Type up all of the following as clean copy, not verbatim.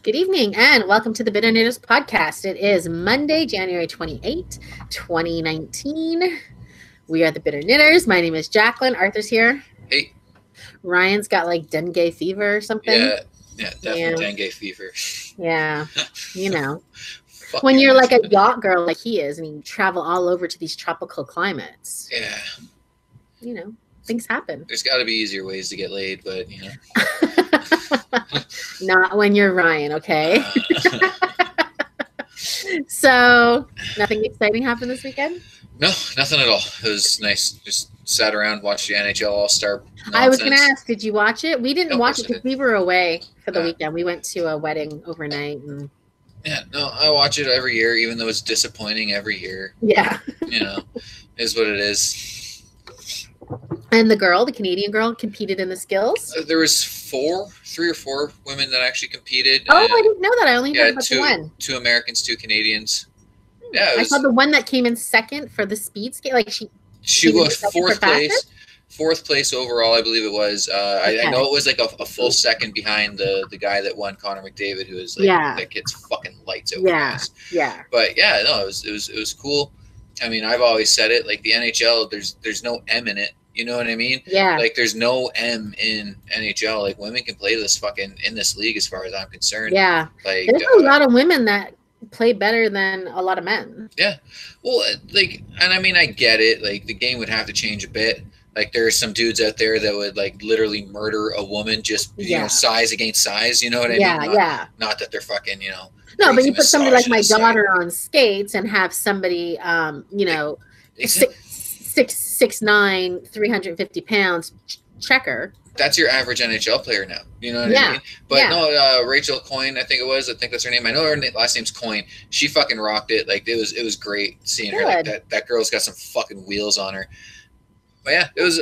Good evening and welcome to the Bitter Knitters podcast. It is Monday, January 28, 2019. We are the Bitter Knitters. My name is Jacqueline. Arthur's here. Hey. Ryan's got like dengue fever or something. Yeah, definitely dengue fever. Yeah, you know. When you're like a yacht girl like he is and you travel all over to these tropical climates. Yeah. You know, things happen. There's got to be easier ways to get laid, but, you know. Not when you're Ryan, okay? So, nothing exciting happened this weekend? No, nothing at all. It was nice. Just sat around, watched the NHL All-Star nonsense. I was going to ask, did you watch it? We didn't watch it because we were away for the weekend. We went to a wedding overnight. And... Yeah, no, I watch it every year, even though it's disappointing every year. Yeah. You know, is what it is. And the Canadian girl, competed in the skills? There was three or four women that actually competed. Oh, I didn't know that. I only heard about the one. 2 Americans, 2 Canadians. Yeah, I saw the one that came in second for the speed skate. Like she was fourth place overall, I believe it was. Okay. I know it was like a full second behind the guy that won, Connor McDavid, who is like that kid's fucking lights out. Yeah. But yeah, no, it was cool. I mean, I've always said it, like the NHL, there's no M in it. You know what I mean? Yeah. Like there's no M in NHL. Like women can play in this league as far as I'm concerned. Yeah. Like there's a lot of women that play better than a lot of men. Yeah. Well, like, and I mean, I get it. Like the game would have to change a bit. Like there's some dudes out there that would like literally murder a woman just, you know, size against size. You know what I mean? Not that they're fucking, you know. No, but you put somebody like my daughter on skates and have somebody, you know, 6'9", 350 pounds checker. That's your average NHL player now. You know what I mean? But no, Rachel Coyne, I think it was. I think that's her name. I know her last name's Coyne. She fucking rocked it. Like it was great seeing her. Like that girl's got some fucking wheels on her. But yeah, it was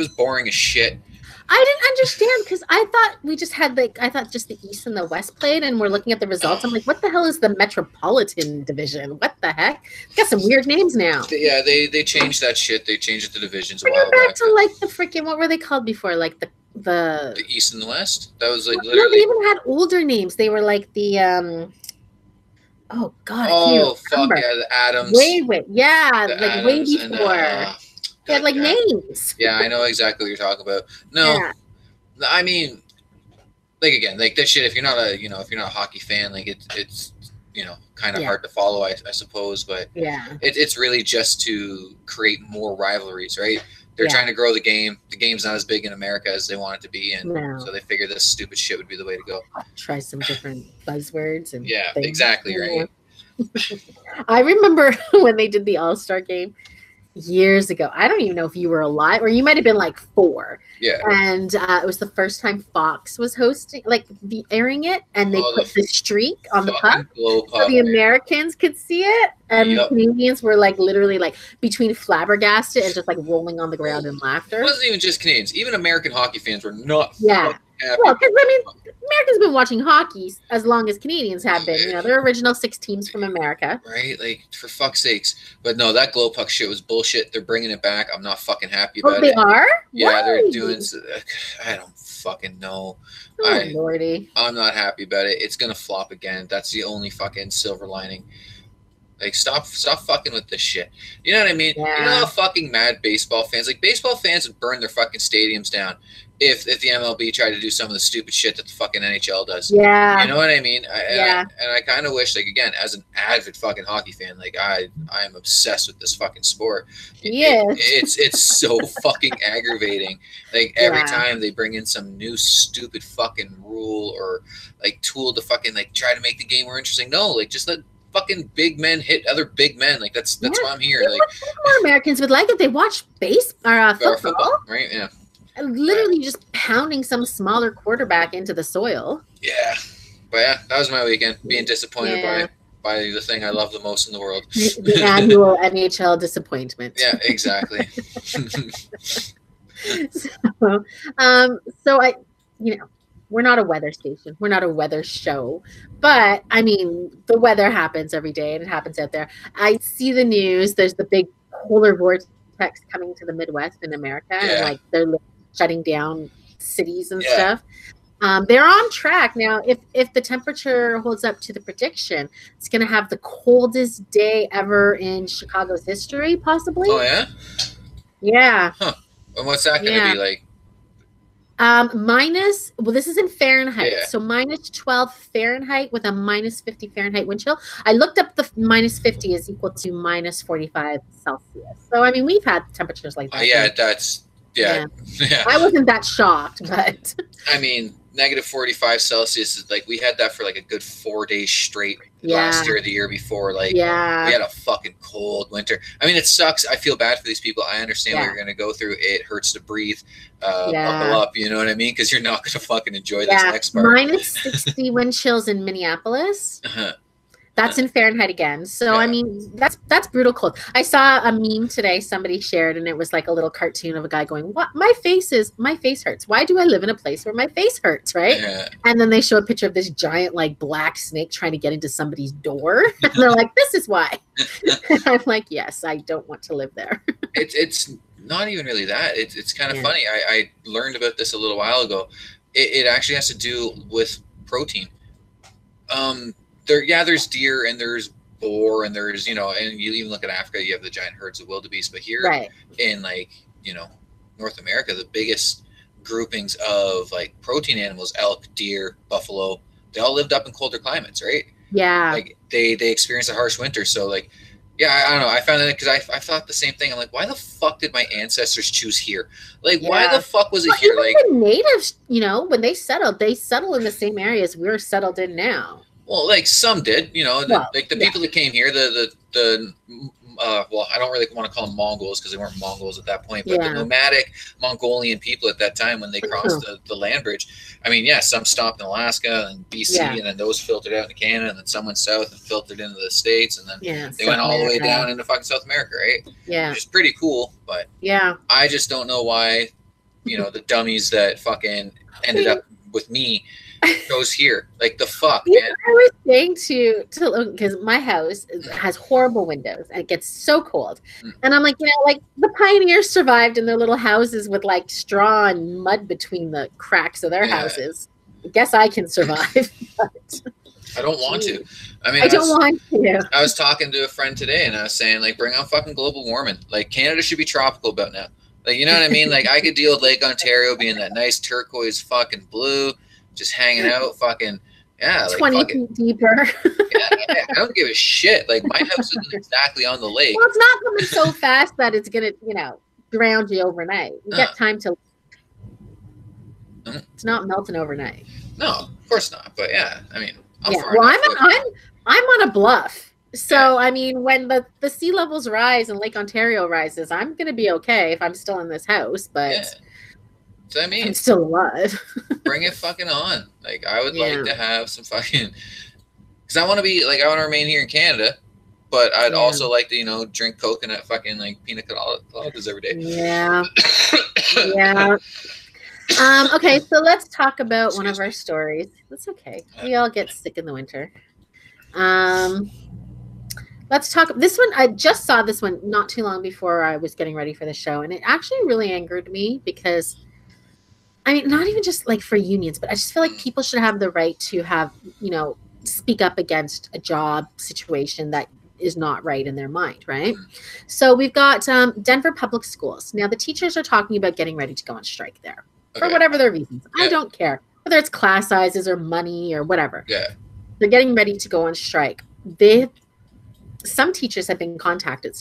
boring as shit. I didn't understand because I thought just the East and the West played, and we're looking at the results. I'm like, what the hell is the Metropolitan Division? What the heck? It's got some weird names now. Yeah, they changed that shit. They changed it to divisions a while back. To like the freaking, what were they called before? Like the East and the West. That was like literally. No, they even had older names. They were like the oh god. Oh fuck yeah, the Adams. Way before. They had like names. Yeah, I know exactly what you're talking about. No, I mean, like again, like this shit. If you're not a hockey fan, like it's you know kind of hard to follow, I suppose. But it's really just to create more rivalries, right? They're trying to grow the game. The game's not as big in America as they want it to be, and so they figure this stupid shit would be the way to go. Try some different buzzwords and things. Exactly right. I remember when they did the All-Star game. Years ago. I don't even know if you were alive, or you might have been like 4. Yeah. And it was the first time Fox was hosting, like airing it, and they put the streak on the puck so the Americans could see it, and the Canadians were like literally like between flabbergasted and just like rolling on the ground in laughter. It wasn't even just Canadians. Even American hockey fans were not happy. Well, because I mean, Americans have been watching hockey as long as Canadians have been. You know, they're original 6 teams from America. Right? Like, for fuck's sakes. But no, that glow puck shit was bullshit. They're bringing it back. I'm not fucking happy about it. They are? Yeah, Why? They're doing... I don't fucking know. Oh, Lordy. I'm not happy about it. It's going to flop again. That's the only fucking silver lining. Like, stop fucking with this shit. You know what I mean? Yeah. You know how fucking mad baseball fans... Like, baseball fans would burn their fucking stadiums down if the MLB tried to do some of the stupid shit that the fucking NHL does. Yeah. You know what I mean? And I kind of wish, like, again, as an avid fucking hockey fan, like, I am obsessed with this fucking sport. It's so fucking aggravating. Like, every time they bring in some new stupid fucking rule or, like, tool to fucking, like, try to make the game more interesting. No, like, just let fucking big men hit other big men. Like, that's why I'm here. Like, more Americans would like if they watch football. Right? Yeah. Literally just pounding some smaller quarterback into the soil. Yeah. But yeah, that was my weekend. Being disappointed by the thing I love the most in the world. The annual NHL disappointment. Yeah, exactly. So I, you know, we're not a weather station. We're not a weather show. But, I mean, the weather happens every day, and it happens out there. I see the news. There's the big polar vortex coming to the Midwest in America. And, like, they're shutting down cities and stuff. They're on track now. If the temperature holds up to the prediction, it's going to have the coldest day ever in Chicago's history, possibly. Oh yeah. Yeah. Huh. And what's that going to be like? This is in Fahrenheit. Yeah. So minus 12 Fahrenheit with a minus 50 Fahrenheit wind chill. I looked up the minus 50 is equal to minus 45 Celsius. So, I mean, we've had temperatures like that. Yeah. I wasn't that shocked, but. I mean, negative 45 Celsius is like, we had that for like a good 4 days straight last year or the year before. Like, we had a fucking cold winter. I mean, it sucks. I feel bad for these people. I understand what you're going to go through. It hurts to breathe. Buckle up, you know what I mean? Because you're not going to fucking enjoy this next part. Minus 60 wind chills in Minneapolis. That's in Fahrenheit again. So, I mean, that's brutal cold. I saw a meme today somebody shared, and it was like a little cartoon of a guy going, "What? My face hurts. Why do I live in a place where my face hurts?" Right? Yeah. And then they show a picture of this giant, like, black snake trying to get into somebody's door. And they're like, "This is why." I'm like, yes, I don't want to live there. It's not even really that. It's kind of funny. I learned about this a little while ago. It actually has to do with protein. There's deer and there's boar and there's, and you even look at Africa, you have the giant herds of wildebeest. But here in North America, the biggest groupings of like protein animals, elk, deer, buffalo, they all lived up in colder climates, right? Yeah. Like they experienced a harsh winter. So like, I don't know. I found it because I thought the same thing. I'm like, why the fuck did my ancestors choose here? Like, why the fuck was it here? Like the natives, when they settled in the same areas we're settled in now. Well, like some did, like the people that came here, I don't really want to call them Mongols because they weren't Mongols at that point, but the nomadic Mongolian people at that time when they crossed the land bridge. I mean, some stopped in Alaska and BC, and then those filtered out into Canada, and then some went south and filtered into the States, and then they went all the way down into fucking South America, right? Yeah. Which is pretty cool, but I just don't know why, the dummies that fucking ended up with me goes here. Like the fuck, man. I was saying to because my house has horrible windows and it gets so cold. And I'm like, like the pioneers survived in their little houses with like straw and mud between the cracks of their houses. I guess I can survive. But I don't want to. I mean, I don't want to. I was talking to a friend today and I was saying, like, bring on fucking global warming. Like Canada should be tropical about now. Like, you know what I mean? Like I could deal with Lake Ontario being that nice turquoise fucking blue. Just hanging out, fucking, like 20 feet deeper. I don't give a shit. Like, my house isn't exactly on the lake. Well, it's not coming so fast that it's going to, drown you overnight. You get time to. It's not melting overnight. No, of course not. But I mean, I'm on a bluff. So, I mean, when the sea levels rise and Lake Ontario rises, I'm going to be okay if I'm still in this house, but. So I mean, I'm still alive. Bring it fucking on. Like I would like to have some fucking, because I want to remain here in Canada, but I'd also like to drink coconut fucking like pina coladas every day. Yeah. Okay, so let's talk about one of our stories. That's okay. We all get sick in the winter. Let's talk this one. I just saw this one not too long before I was getting ready for the show, and it actually really angered me because. I mean, not even just like for unions, but I just feel like people should have the right to have, speak up against a job situation that is not right in their mind, right? So we've got Denver Public Schools. Now the teachers are talking about getting ready to go on strike there for whatever their reasons. I don't care whether it's class sizes or money or whatever. Yeah, they're getting ready to go on strike. Some teachers have been contacted,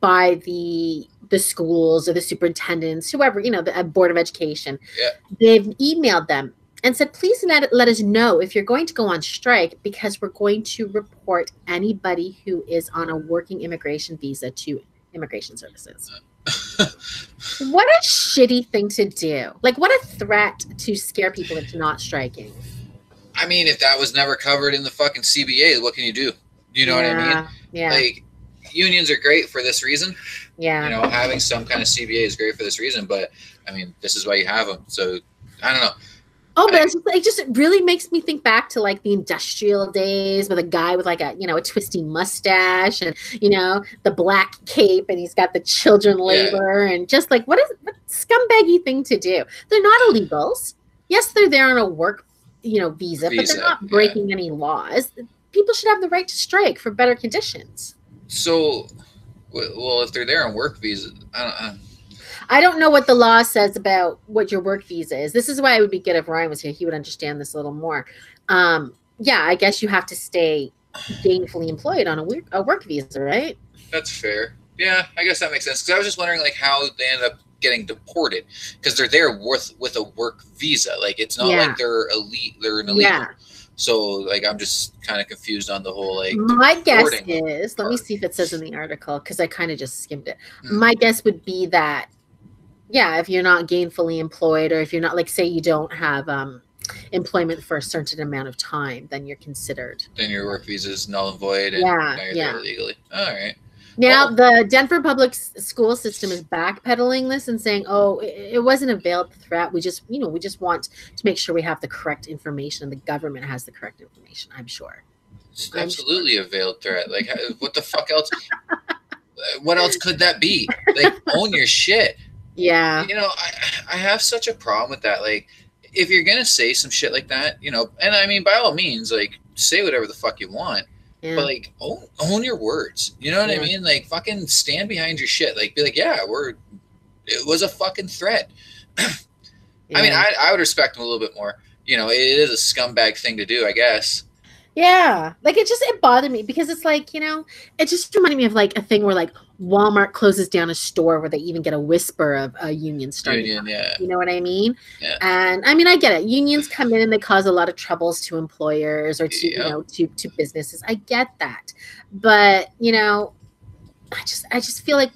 by the schools or the superintendents, whoever, the Board of Education. Yeah. They've emailed them and said, please let us know if you're going to go on strike because we're going to report anybody who is on a working immigration visa to Immigration Services. What a shitty thing to do. Like, what a threat to scare people into not striking. I mean, if that was never covered in the fucking CBA, what can you do? You know what I mean? Yeah. Like, unions are great for this reason. Yeah. Having some kind of CBA is great for this reason, but I mean, this is why you have them. So I don't know. Oh, but it really makes me think back to like the industrial days with a guy with like a twisty mustache and the black cape and he's got the children labor and just like what scumbaggy thing to do. They're not illegals. yes, they're there on a work, visa, but they're not breaking any laws. People should have the right to strike for better conditions. So, well, if they're there on work visa, I don't know what the law says about what your work visa is. This is why it would be good if Ryan was here. He would understand this a little more. Yeah, I guess you have to stay gainfully employed on a work visa, right? That's fair. Yeah, I guess that makes sense. Because I was just wondering, like, how they end up getting deported, because they're there with a work visa. Like, it's not like they're elite. They're an illegal. Yeah. So, like, I'm just kind of confused on the whole, like, my guess is, let me see if it says in the article, because I kind of just skimmed it. My guess would be that, yeah, if you're not gainfully employed, or if you're not, like, say you don't have employment for a certain amount of time, then you're considered. Then your work visa is null and void, and now you're there illegally. All right. Now, the Denver public school system is backpedaling this and saying, "Oh, it wasn't a veiled threat. We just want to make sure we have the correct information, and the government has the correct information." I'm sure. It's absolutely a veiled threat. Like, what the fuck else? What else could that be? Like, own your shit. Yeah. I have such a problem with that. Like, if you're gonna say some shit like that, and I mean, by all means, like, say whatever the fuck you want. Yeah. But, like, own your words. You know what I mean? Like, fucking stand behind your shit. Like, be like, yeah, it was a fucking threat. I mean, I would respect them a little bit more. It is a scumbag thing to do, I guess. Yeah. Like, it bothered me because it's like, it just reminded me of, like, a thing where, like, Walmart closes down a store where they even get a whisper of a union starting. Yeah. You know what I mean? Yeah. And I mean, I get it. Unions come in and they cause a lot of troubles to employers or to, to businesses. I get that. But, I just feel like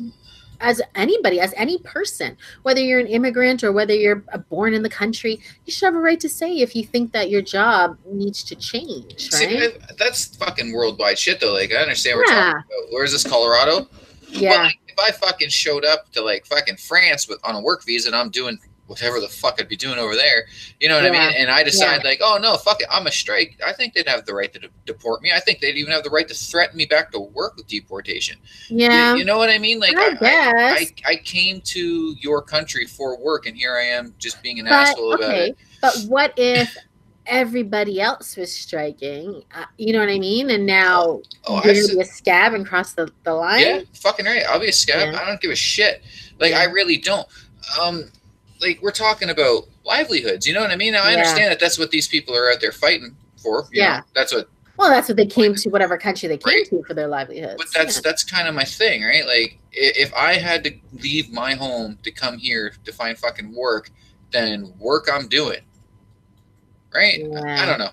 as any person, whether you're an immigrant or whether you're born in the country, you should have a right to say if you think that your job needs to change, right? See, that's fucking worldwide shit, though. Like, I understand what we're talking about. Where is this, Colorado? Yeah. But, like, if I fucking showed up to, like, fucking France on a work visa and I'm doing whatever the fuck I'd be doing over there, you know what I mean? And I decide, like, oh, no, fuck it, I'm a strike. I think they'd have the right to deport me. I think they'd even have the right to threaten me back to work with deportation. Yeah. You know what I mean? Like, I came to your country for work, and here I am just being an asshole about it. But what if everybody else was striking? You know what I mean? And now you're going to be a scab and cross the line? Yeah, fucking right. I'll be a scab. Yeah. I don't give a shit. Like, I really don't. Like, we're talking about livelihoods, you know what I mean? Now, I understand that that's what these people are out there fighting for. You know, that's what they came to, whatever country they came to for their livelihoods. But that's kind of my thing, right? Like, if I had to leave my home to come here to find fucking work, then work I'm doing, right? Yeah. I don't know.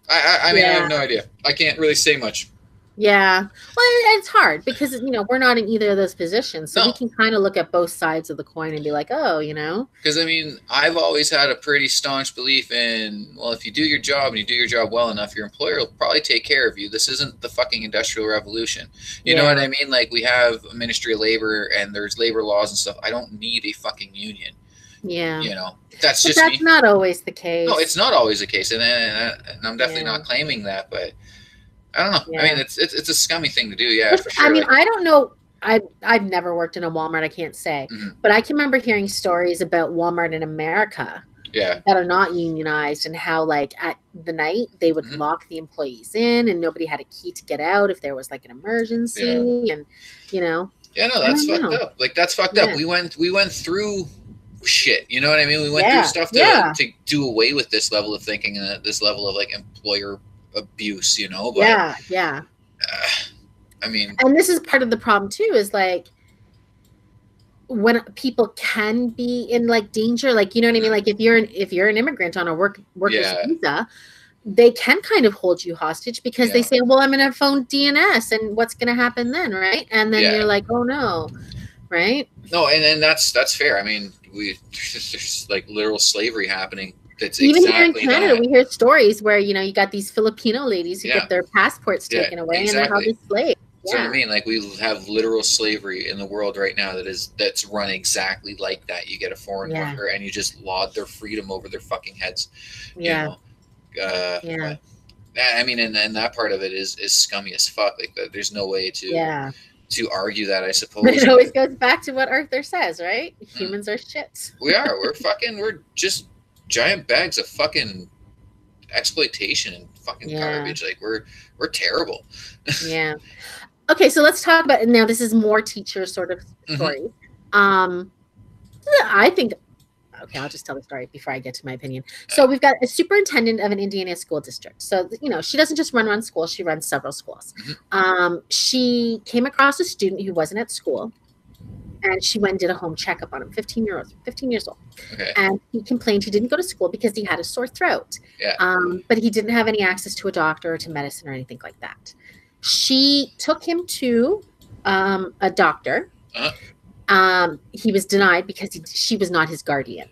I mean, I have no idea. I can't really say much. Yeah. Well, it's hard because, we're not in either of those positions. So we can kind of look at both sides of the coin and be like, oh, Because, I mean, I've always had a pretty staunch belief in, well, if you do your job and you do your job well enough, your employer will probably take care of you. This isn't the fucking Industrial Revolution. You know what I mean? Like, we have a Ministry of Labor and there's labor laws and stuff. I don't need a fucking union. Yeah. That's just that's not always the case. No, it's not always the case. And I'm definitely not claiming that, but I don't know. Yeah. I mean, it's a scummy thing to do. Yeah, for sure. I mean, I don't know. I've never worked in a Walmart. I can't say, but I can remember hearing stories about Walmart in America. Yeah. That are not unionized, and how, like, at the night they would lock the employees in, and nobody had a key to get out if there was, like, an emergency, and Yeah, no, that's fucked up. Like, that's fucked up. We went through shit. You know what I mean? We went through stuff to do away with this level of thinking and this level of, like, employer abuse, but I mean, and this is part of the problem too, is like when people can be in, like, danger, like, you know what I mean, like if you're an immigrant on a worker's visa, they can kind of hold you hostage because they say, well, I'm gonna phone DNS and what's gonna happen then, right? And then you're like, oh no, right? No, and then that's fair. I mean, there's like literal slavery happening. That's even here in Canada, we hear stories where you got these Filipino ladies who get their passports taken away and they're held as slaves. That's what I mean. Like, we have literal slavery in the world right now that's run exactly like that. You get a foreign worker and you just laud their freedom over their fucking heads. But, I mean, and that part of it is scummy as fuck. Like, there's no way to argue that, I suppose. But it always goes back to what Arthur says, right? Humans are shits. We are. We're just giant bags of fucking exploitation and fucking garbage. Like we're terrible. Yeah. Okay, so let's talk about now. This is more teacher sort of story. I think. Okay, I'll just tell the story before I get to my opinion. So we've got a superintendent of an Indiana school district. So, she doesn't just run one school, she runs several schools. She came across a student who wasn't at school, and she went and did a home checkup on him, 15 years old. Okay. And he complained he didn't go to school because he had a sore throat. Yeah. But he didn't have any access to a doctor or to medicine or anything like that. She took him to a doctor. He was denied because she was not his guardian.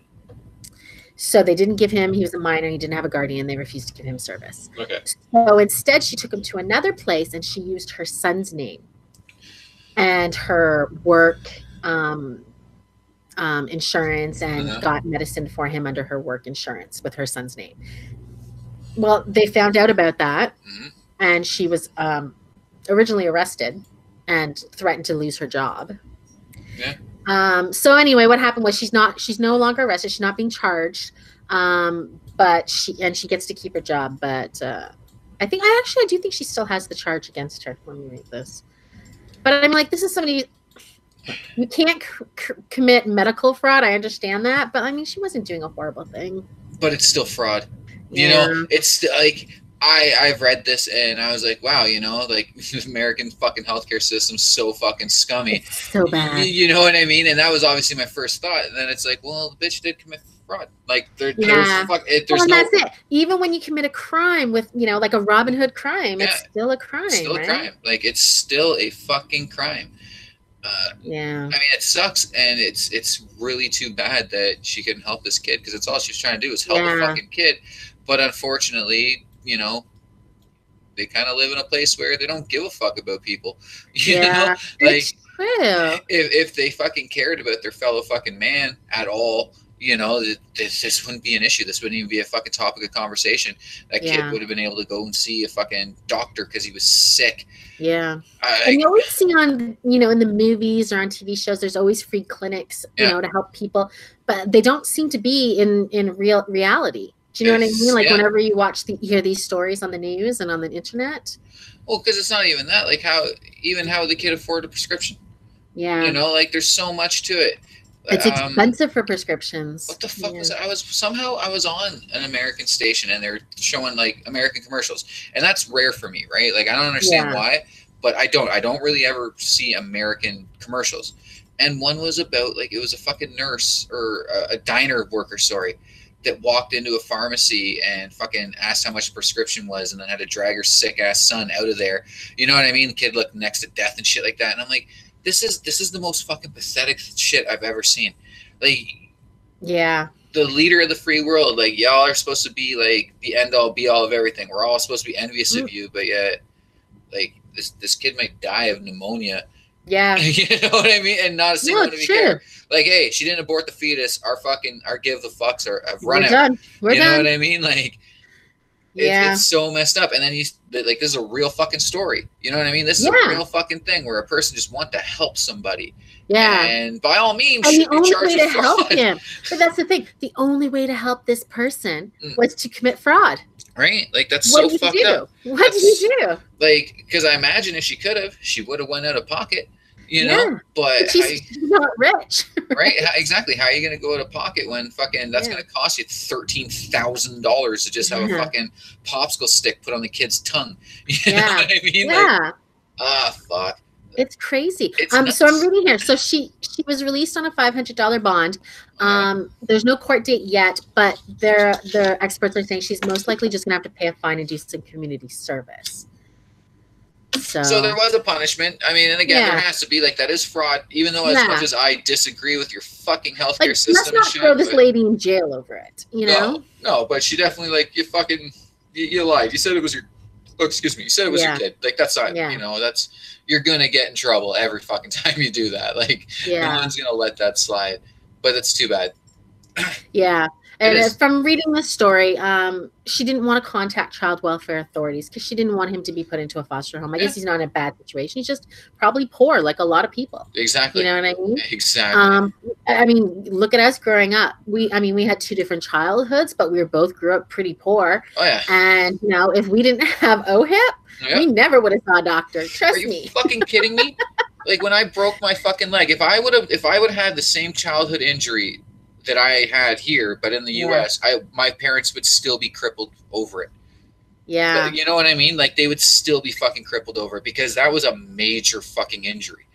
So they didn't give him, he was a minor, he didn't have a guardian, they refused to give him service. Okay. So instead she took him to another place and she used her son's name and her work insurance and got medicine for him under her work insurance with her son's name. Well, they found out about that and she was originally arrested and threatened to lose her job. Yeah. So anyway, what happened was she's no longer arrested. She's not being charged. But she gets to keep her job. But I do think she still has the charge against her. Let me read this. But I'm like, this is somebody, you can't commit medical fraud. I understand that. But I mean, she wasn't doing a horrible thing. But it's still fraud. You know, it's like, I've read this and I was like, wow, like the American fucking healthcare system's so fucking scummy. It's so bad. You know what I mean? And that was obviously my first thought. And then it's like, well, the bitch did commit fraud. Like that's it. Even when you commit a crime with, like a Robin Hood crime, it's still a crime. It's still a crime. Like it's still a fucking crime. I mean, it sucks, and it's really too bad that she couldn't help this kid because it's all she was trying to do was help a fucking kid. But unfortunately, they kind of live in a place where they don't give a fuck about people. You know, like if they fucking cared about their fellow fucking man at all, this wouldn't be an issue. This wouldn't even be a fucking topic of conversation. That kid would have been able to go and see a fucking doctor because he was sick. Yeah. And you always see on, in the movies or on TV shows, there's always free clinics, to help people, but they don't seem to be in reality. Do you know what I mean? Like whenever you hear these stories on the news and on the internet. Well, because it's not even that. Like how would the kid afford a prescription? Yeah. Like there's so much to it. It's expensive for prescriptions. What the fuck was that? I was on an American station and they're showing like American commercials, and that's rare for me, right? Like I don't understand why, but I don't really ever see American commercials. And one was about like it was a fucking nurse or a diner worker, that walked into a pharmacy and fucking asked how much a prescription was and then had to drag her sick ass son out of there. You know what I mean? The kid looked next to death and shit like that. And I'm like, this is the most fucking pathetic shit I've ever seen. Like, yeah, the leader of the free world, like y'all are supposed to be like the end all be all of everything. We're all supposed to be envious of you, but yet like this kid might die of pneumonia. Yeah. You know what I mean? And not a single one of you care. Like, hey, she didn't abort the fetus. Our give the fucks have run out. Done. We're done. Know what I mean? Like, it's so messed up. And then this is a real fucking story. You know what I mean? This is a real fucking thing where a person just wants to help somebody. Yeah. And by all means, and the only way to help him. But that's the thing. The only way to help this person was to commit fraud. Right? Like, that's so fucked up. What did you do? Like, because I imagine if she could have, she would have went out of pocket. But she's not rich. Right? Exactly. How are you going to go out of pocket when fucking that's going to cost you $13,000 to just have a fucking popsicle stick put on the kid's tongue? You know what I mean? Yeah. Like, fuck. It's crazy. So I'm reading here. So she was released on a $500 bond. There's no court date yet, but the experts are saying she's most likely just going to have to pay a fine and do some community service. So there was a punishment. I mean, and again, there has to be, like, that is fraud, even though as much as I disagree with your fucking healthcare system. Let's not throw this lady in jail over it, No, but she definitely, like, you lied. You said it was your, you said it was your kid. Like, that's not, you're going to get in trouble every fucking time you do that. Like, no one's going to let that slide. But it's too bad. Yeah. And from reading the story, she didn't want to contact child welfare authorities because she didn't want him to be put into a foster home. I guess he's not in a bad situation. He's just probably poor, like a lot of people. Exactly. You know what I mean? Exactly. I mean, look at us growing up. We had 2 different childhoods, but we both grew up pretty poor. Oh yeah. And you know, if we didn't have OHIP, we never would have saw a doctor. Trust me. Are you fucking kidding me? Like when I broke my fucking leg, if I would have had the same childhood injury that I had here, but in the US, my parents would still be crippled over it. Yeah. But you know what I mean? Like they would still be fucking crippled over it because that was a major fucking injury.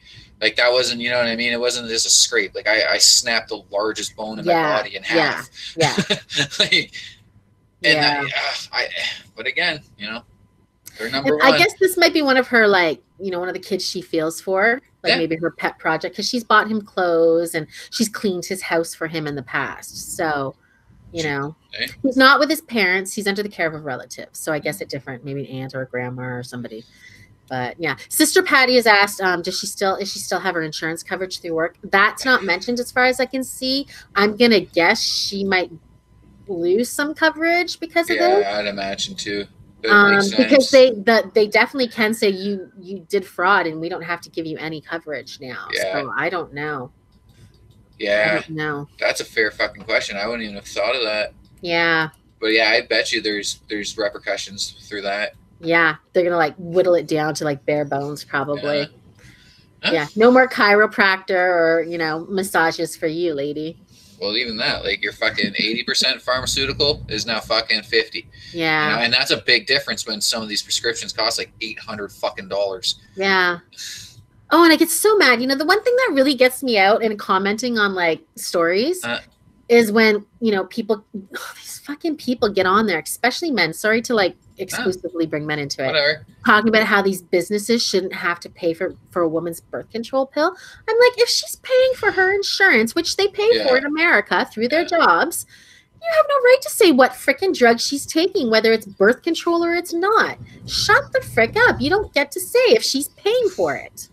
Like that wasn't, you know what I mean? It wasn't just a scrape. Like I snapped the largest bone in my body in half. Yeah. Like, and but again, you know, they're number one. I guess this might be one of her, like, you know, one of the kids she feels for, like maybe her pet project, because she's bought him clothes and she's cleaned his house for him in the past. So, you know, he's not with his parents. He's under the care of a relative. So I guess it's different, maybe an aunt or a grandma or somebody. But yeah, Sister Patty has asked, is she still have her insurance coverage through work? That's not mentioned as far as I can see. I'm gonna guess she lose some coverage because of this. Yeah, I'd imagine too. Because they definitely can say you did fraud and we don't have to give you any coverage now. Yeah. So I don't know. Yeah. No. That's a fair fucking question. I wouldn't even have thought of that. Yeah. But yeah, I bet you there's repercussions through that. Yeah. They're gonna like whittle it down to like bare bones probably. Yeah. No more chiropractor or, you know, massages for you, lady. Well, even that, like your fucking 80% pharmaceutical is now fucking 50. Yeah. You know, and that's a big difference when some of these prescriptions cost like $800 fucking dollars. Yeah. Oh, and I get so mad. You know, the one thing that really gets me out in commenting on like stories is when, you know, these fucking people get on there, especially men. Sorry to like exclusively bring men into it. Whatever. Talking about how these businesses shouldn't have to pay for a woman's birth control pill. I'm like, if she's paying for her insurance, which they pay for in America through their jobs, you have no right to say what frickin' drug she's taking, whether it's birth control or it's not. Shut the frick up. You don't get to say if she's paying for it.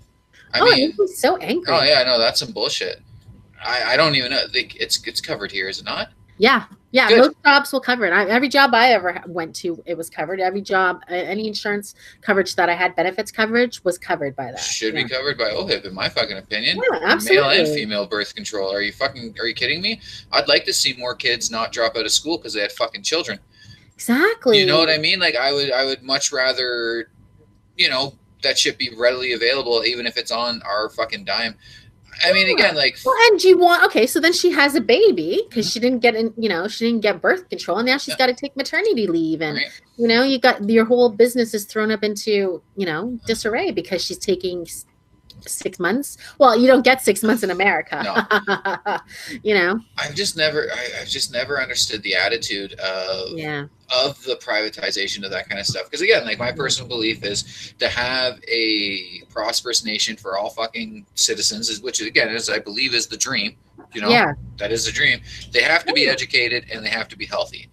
I mean, it makes me so angry. Oh yeah, no, that's some bullshit. I don't even know. It's covered here, is it not? Yeah. Yeah, good. Most jobs will cover it. Every job I ever went to, it was covered. Every job, any insurance coverage that I had, benefits coverage, was covered by that. Should be covered by OHIP, in my fucking opinion. Yeah, absolutely. Male and female birth control. Are you kidding me? I'd like to see more kids not drop out of school because they had fucking children. Exactly. You know what I mean? Like I would much rather, you know, that shit be readily available, even if it's on our fucking dime. I mean, again, like. Well, and so then she has a baby because she didn't get birth control, and now she's got to take maternity leave, and you know, you got your whole business is thrown up into, you know, disarray because she's taking 6 months. Well, you don't get 6 months in America. No. You know. I've just never understood the attitude of the privatization of that kind of stuff. Because again, like my personal belief is to have a prosperous nation for all fucking citizens, which again I believe is the dream. You know, that is the dream. They have to be educated and they have to be healthy,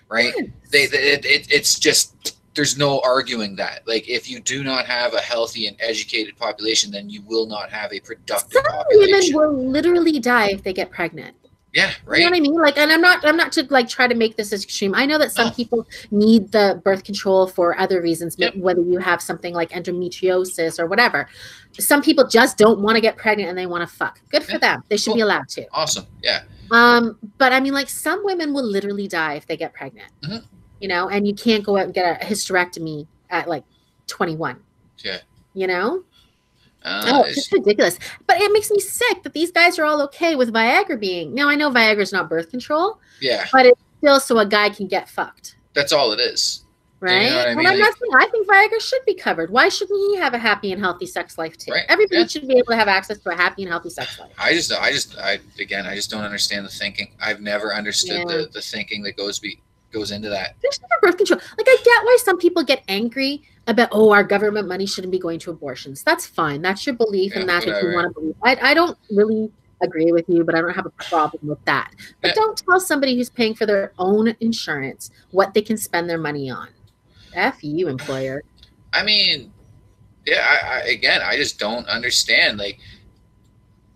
right? It's just. There's no arguing that. Like, if you do not have a healthy and educated population, then you will not have a productive population. Women will literally die if they get pregnant. Yeah, right. You know what I mean? Like, and I'm not to like try to make this as extreme. I know that some people need the birth control for other reasons, whether you have something like endometriosis or whatever. Some people just don't want to get pregnant and they want to fuck. Good for them. They should be allowed to. Awesome. Yeah. But I mean, like, some women will literally die if they get pregnant. Mm-hmm. You know, and you can't go out and get a hysterectomy at like 21. Yeah. You know? It's just ridiculous. But it makes me sick that these guys are all okay with Viagra being. Now, I know Viagra's not birth control. Yeah. But it's still so a guy can get fucked. That's all it is. Right? You know what I mean? And I'm not saying I think Viagra should be covered. Why shouldn't he have a happy and healthy sex life too? Right. Everybody should be able to have access to a happy and healthy sex life. I just don't understand the thinking. I've never understood the thinking that goes into that. There's never birth control. Like, I get why some people get angry about, our government money shouldn't be going to abortions. That's fine. That's your belief, and that's what you want to believe. I don't really agree with you, but I don't have a problem with that. But don't tell somebody who's paying for their own insurance what they can spend their money on. F you, employer. I mean, I just don't understand. Like,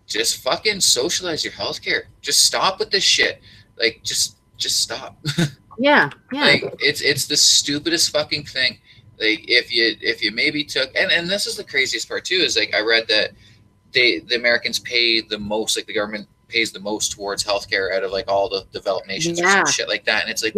just fucking socialize your healthcare. Just stop with this shit. Like, just just stop. Yeah. Like it's the stupidest fucking thing. Like if you maybe took and this is the craziest part too, is like I read that the Americans pay the most, like the government pays the most towards healthcare out of like all the developed nations or some shit like that. And it's like,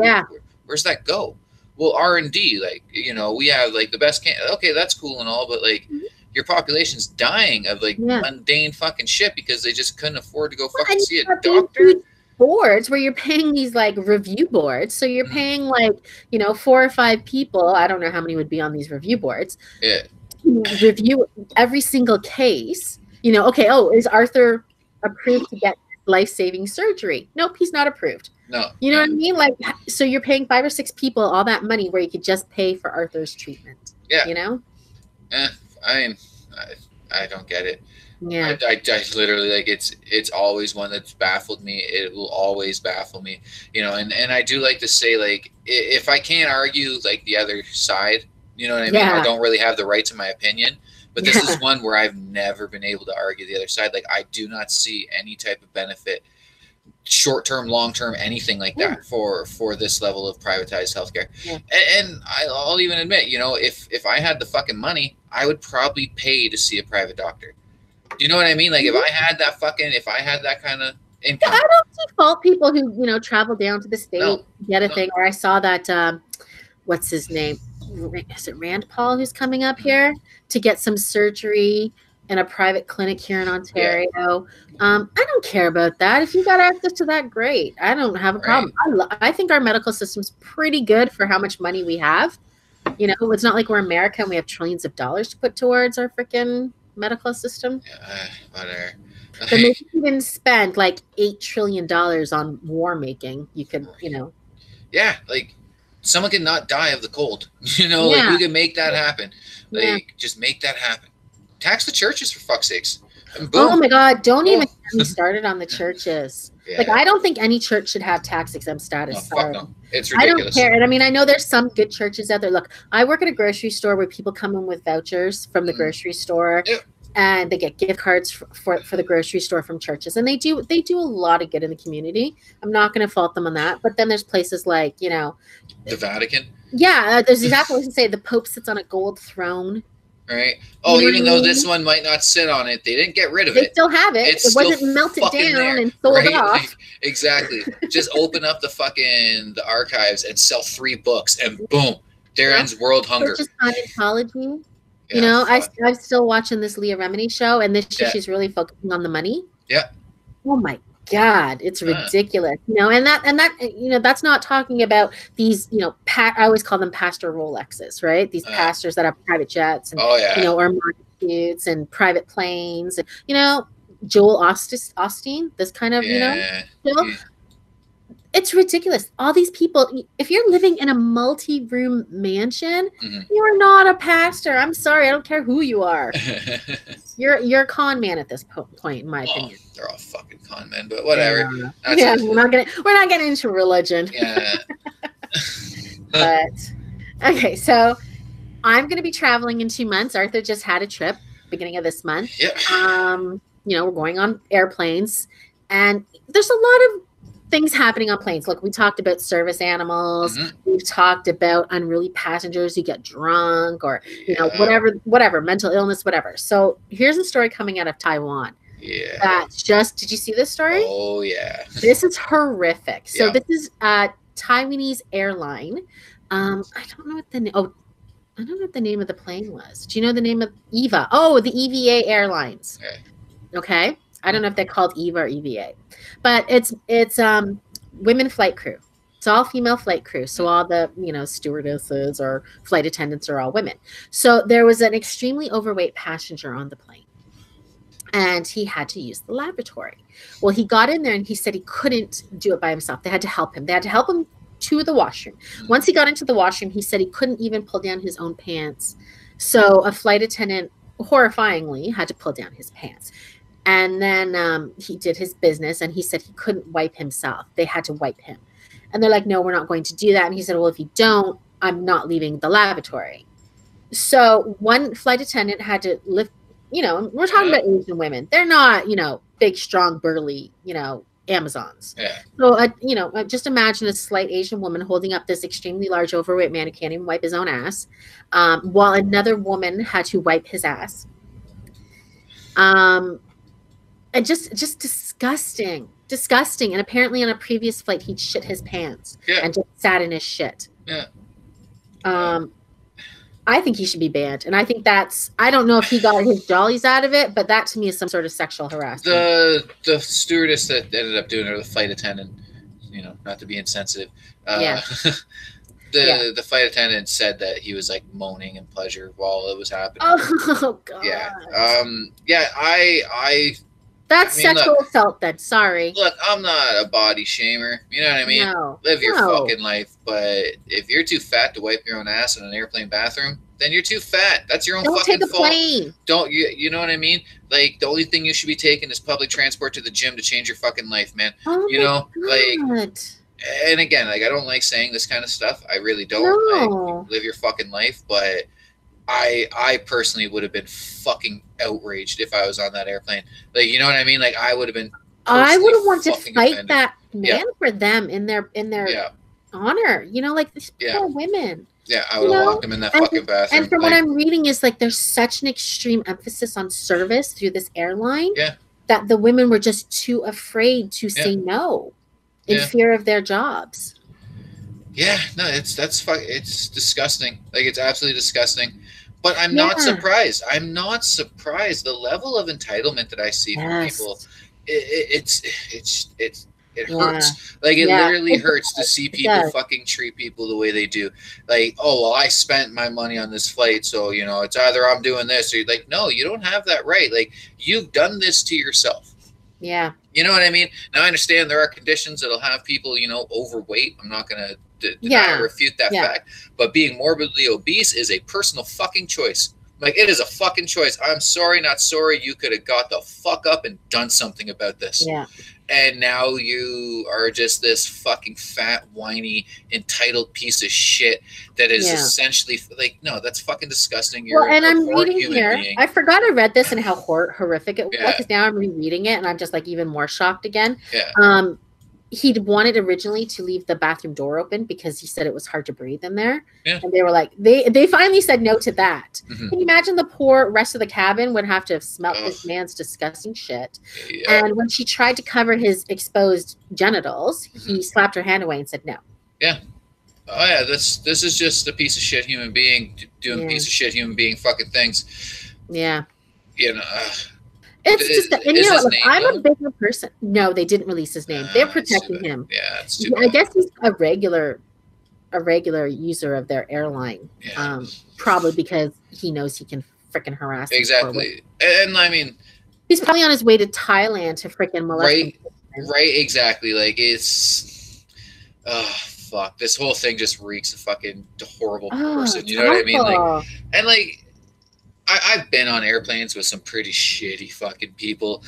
where's that go? Well, R&D, like, you know, we have like the best okay, that's cool and all, but like your population's dying of like mundane fucking shit because they just couldn't afford to go fucking see a doctor. Boards where you're paying these like review boards, so you're paying like, you know, 4 or 5 people, I don't know how many would be on these review boards, review every single case. You know, okay, oh, is Arthur approved to get life-saving surgery? Nope, he's not approved. No. You know what I mean? Like, so you're paying 5 or 6 people all that money where you could just pay for Arthur's treatment. Yeah. You know? I don't get it. Yeah. I literally, like, it's always one that's baffled me. It will always baffle me. You know, and I do like to say, like, if I can't argue, like, the other side, you know what I mean? I don't really have the right to my opinion. But this is one where I've never been able to argue the other side. Like, I do not see any type of benefit, short-term, long-term, anything like that for this level of privatized healthcare. Yeah. And I'll even admit, you know, if I had the fucking money, I would probably pay to see a private doctor. Do you know what I mean? Like, if I had that kind of income. I don't fault people who, you know, travel down to the state, get a thing. Or I saw that, what's his name? Is it Rand Paul who's coming up here to get some surgery in a private clinic here in Ontario? I don't care about that. If you got access to that, great. I don't have a problem. I think our medical system's pretty good for how much money we have. You know, it's not like we're America and we have trillions of dollars to put towards our freaking medical system. Whatever. But maybe you can spend like $8 trillion on war making. You could, you know. Yeah, like someone can not die of the cold. You know, like we can make that happen. Like just make that happen. Tax the churches for fuck's sakes. Oh my God! Don't even get me started on the churches. Like I don't think any church should have tax exempt status. No, fuck no. It's ridiculous. I don't care. And I mean, I know there's some good churches out there. Look, I work at a grocery store where people come in with vouchers from the grocery store. And they get gift cards for the grocery store from churches, and they do a lot of good in the community. I'm not going to fault them on that. But then there's places like, you know, the Vatican. Yeah, there's exactly what you say. The Pope sits on a gold throne. Right. Oh, even though this one might not sit on it, they didn't get rid of it. They still have it. It wasn't melted down and sold off. Exactly. Just open up the archives and sell 3 books, and boom, there ends world hunger. Just Scientology. You know, I'm still watching this Leah Remini show, and this she's really focusing on the money. Yeah. Oh my God, it's ridiculous. You know, and that you know, that's not talking about these, you know, I always call them pastor Rolexes, right? These pastors that have private jets and you know, or suits and private planes, and you know, Joel Osteen, this kind of, you know. It's ridiculous. All these people, if you're living in a multi-room mansion, you're not a pastor. I'm sorry. I don't care who you are. You're a con man at this point, in my opinion. They're all fucking con men, but whatever. We're not getting into religion. Yeah. But okay, so I'm going to be traveling in 2 months. Arthur just had a trip beginning of this month. Yeah. You know, we're going on airplanes, and there's a lot of things happening on planes. Look, we talked about service animals. We've talked about unruly passengers who get drunk, or you know, whatever, mental illness, whatever. So here's a story coming out of Taiwan. Yeah. That's just. Did you see this story? Oh yeah. This is horrific. So this is Taiwanese airline. I don't know what the I don't know what the name of the plane was. Do you know the name of EVA? Oh, the EVA Airlines. Okay. I don't know if they're called EVA or EVA, but it's women flight crew. It's all female flight crew. So all the, you know, stewardesses or flight attendants are all women. So there was an extremely overweight passenger on the plane, and he had to use the lavatory. Well, he got in there and he said he couldn't do it by himself. They had to help him. They had to help him to the washroom. Once he got into the washroom, he said he couldn't even pull down his own pants. So a flight attendant, horrifyingly, had to pull down his pants. And then he did his business, and he said he couldn't wipe himself. They had to wipe him. And they're like, no, we're not going to do that. And he said, well, if you don't, I'm not leaving the lavatory. So one flight attendant had to lift, you know, we're talking about Asian women. They're not, you know, big, strong, burly, you know, Amazons. Yeah. So, just imagine a slight Asian woman holding up this extremely large, overweight man who can't even wipe his own ass, while another woman had to wipe his ass. And just disgusting. And apparently on a previous flight, he'd shit his pants and just sat in his shit. Yeah. I think he should be banned. And I think I don't know if he got his jollies out of it, but that to me is some sort of sexual harassment. The stewardess that ended up doing it, or the flight attendant, not to be insensitive. The flight attendant said that he was like moaning in pleasure while it was happening. Oh God. Yeah. That's sexual assault then. Sorry. Look, I'm not a body shamer. You know what I mean? No. Live your fucking life. But if you're too fat to wipe your own ass in an airplane bathroom, then you're too fat. That's your own fucking fault. Plane. Don't you know what I mean? Like, the only thing you should be taking is public transport to the gym to change your fucking life, man. Oh like, and again, like, I don't like saying this kind of stuff. I really don't. Like, live your fucking life. But I personally would have been fucking outraged if I was on that airplane. Like, you know what I mean? Like, I would have been. I would have wanted to fight offended. That man for them in their honor. Like these poor women. Yeah, I would have locked them in that fucking bathroom. And from what I'm reading is like there's such an extreme emphasis on service through this airline that the women were just too afraid to say no in fear of their jobs. Yeah, no, it's disgusting. Like, it's absolutely disgusting. But I'm not surprised. I'm not surprised. The level of entitlement that I see from people, it hurts. Like, it literally hurts to see people fucking treat people the way they do. Like, oh, well, I spent my money on this flight, so, it's either I'm doing this or you're like, no, you don't have that right. Like, you've done this to yourself. Yeah. You know what I mean? Now, I understand there are conditions that'll have people, overweight. I'm not going to deny or refute that fact. But being morbidly obese is a personal fucking choice. Like, it is a fucking choice. I'm sorry, not sorry. You could have got the fuck up and done something about this. Yeah. And now you are just this fucking fat, whiny, entitled piece of shit that is essentially like, no, that's fucking disgusting. You're and I'm reading here. Being. I forgot I read this and how horrific it was, because now I'm rereading it and I'm just like even more shocked again. Yeah. He'd wanted originally to leave the bathroom door open because he said it was hard to breathe in there. Yeah. And they were like, they finally said no to that. Mm-hmm. Can you imagine the poor rest of the cabin would have to have smelt this man's disgusting shit? Yeah. And when she tried to cover his exposed genitals, he slapped her hand away and said no. Yeah. Oh yeah, this is just a piece of shit human being doing piece of shit human being fucking things. Yeah. It's just I'm a bigger person. No, they didn't release his name. They're protecting him. Yeah, it's too bad. I guess he's a regular user of their airline. Yeah. Probably because he knows he can freaking harass. Exactly, and I mean, he's probably on his way to Thailand to freaking molest. Right, exactly. Like, it's, fuck, this whole thing just reeks of fucking horrible person. You know what I mean? Like, and like. I've been on airplanes with some pretty shitty fucking people,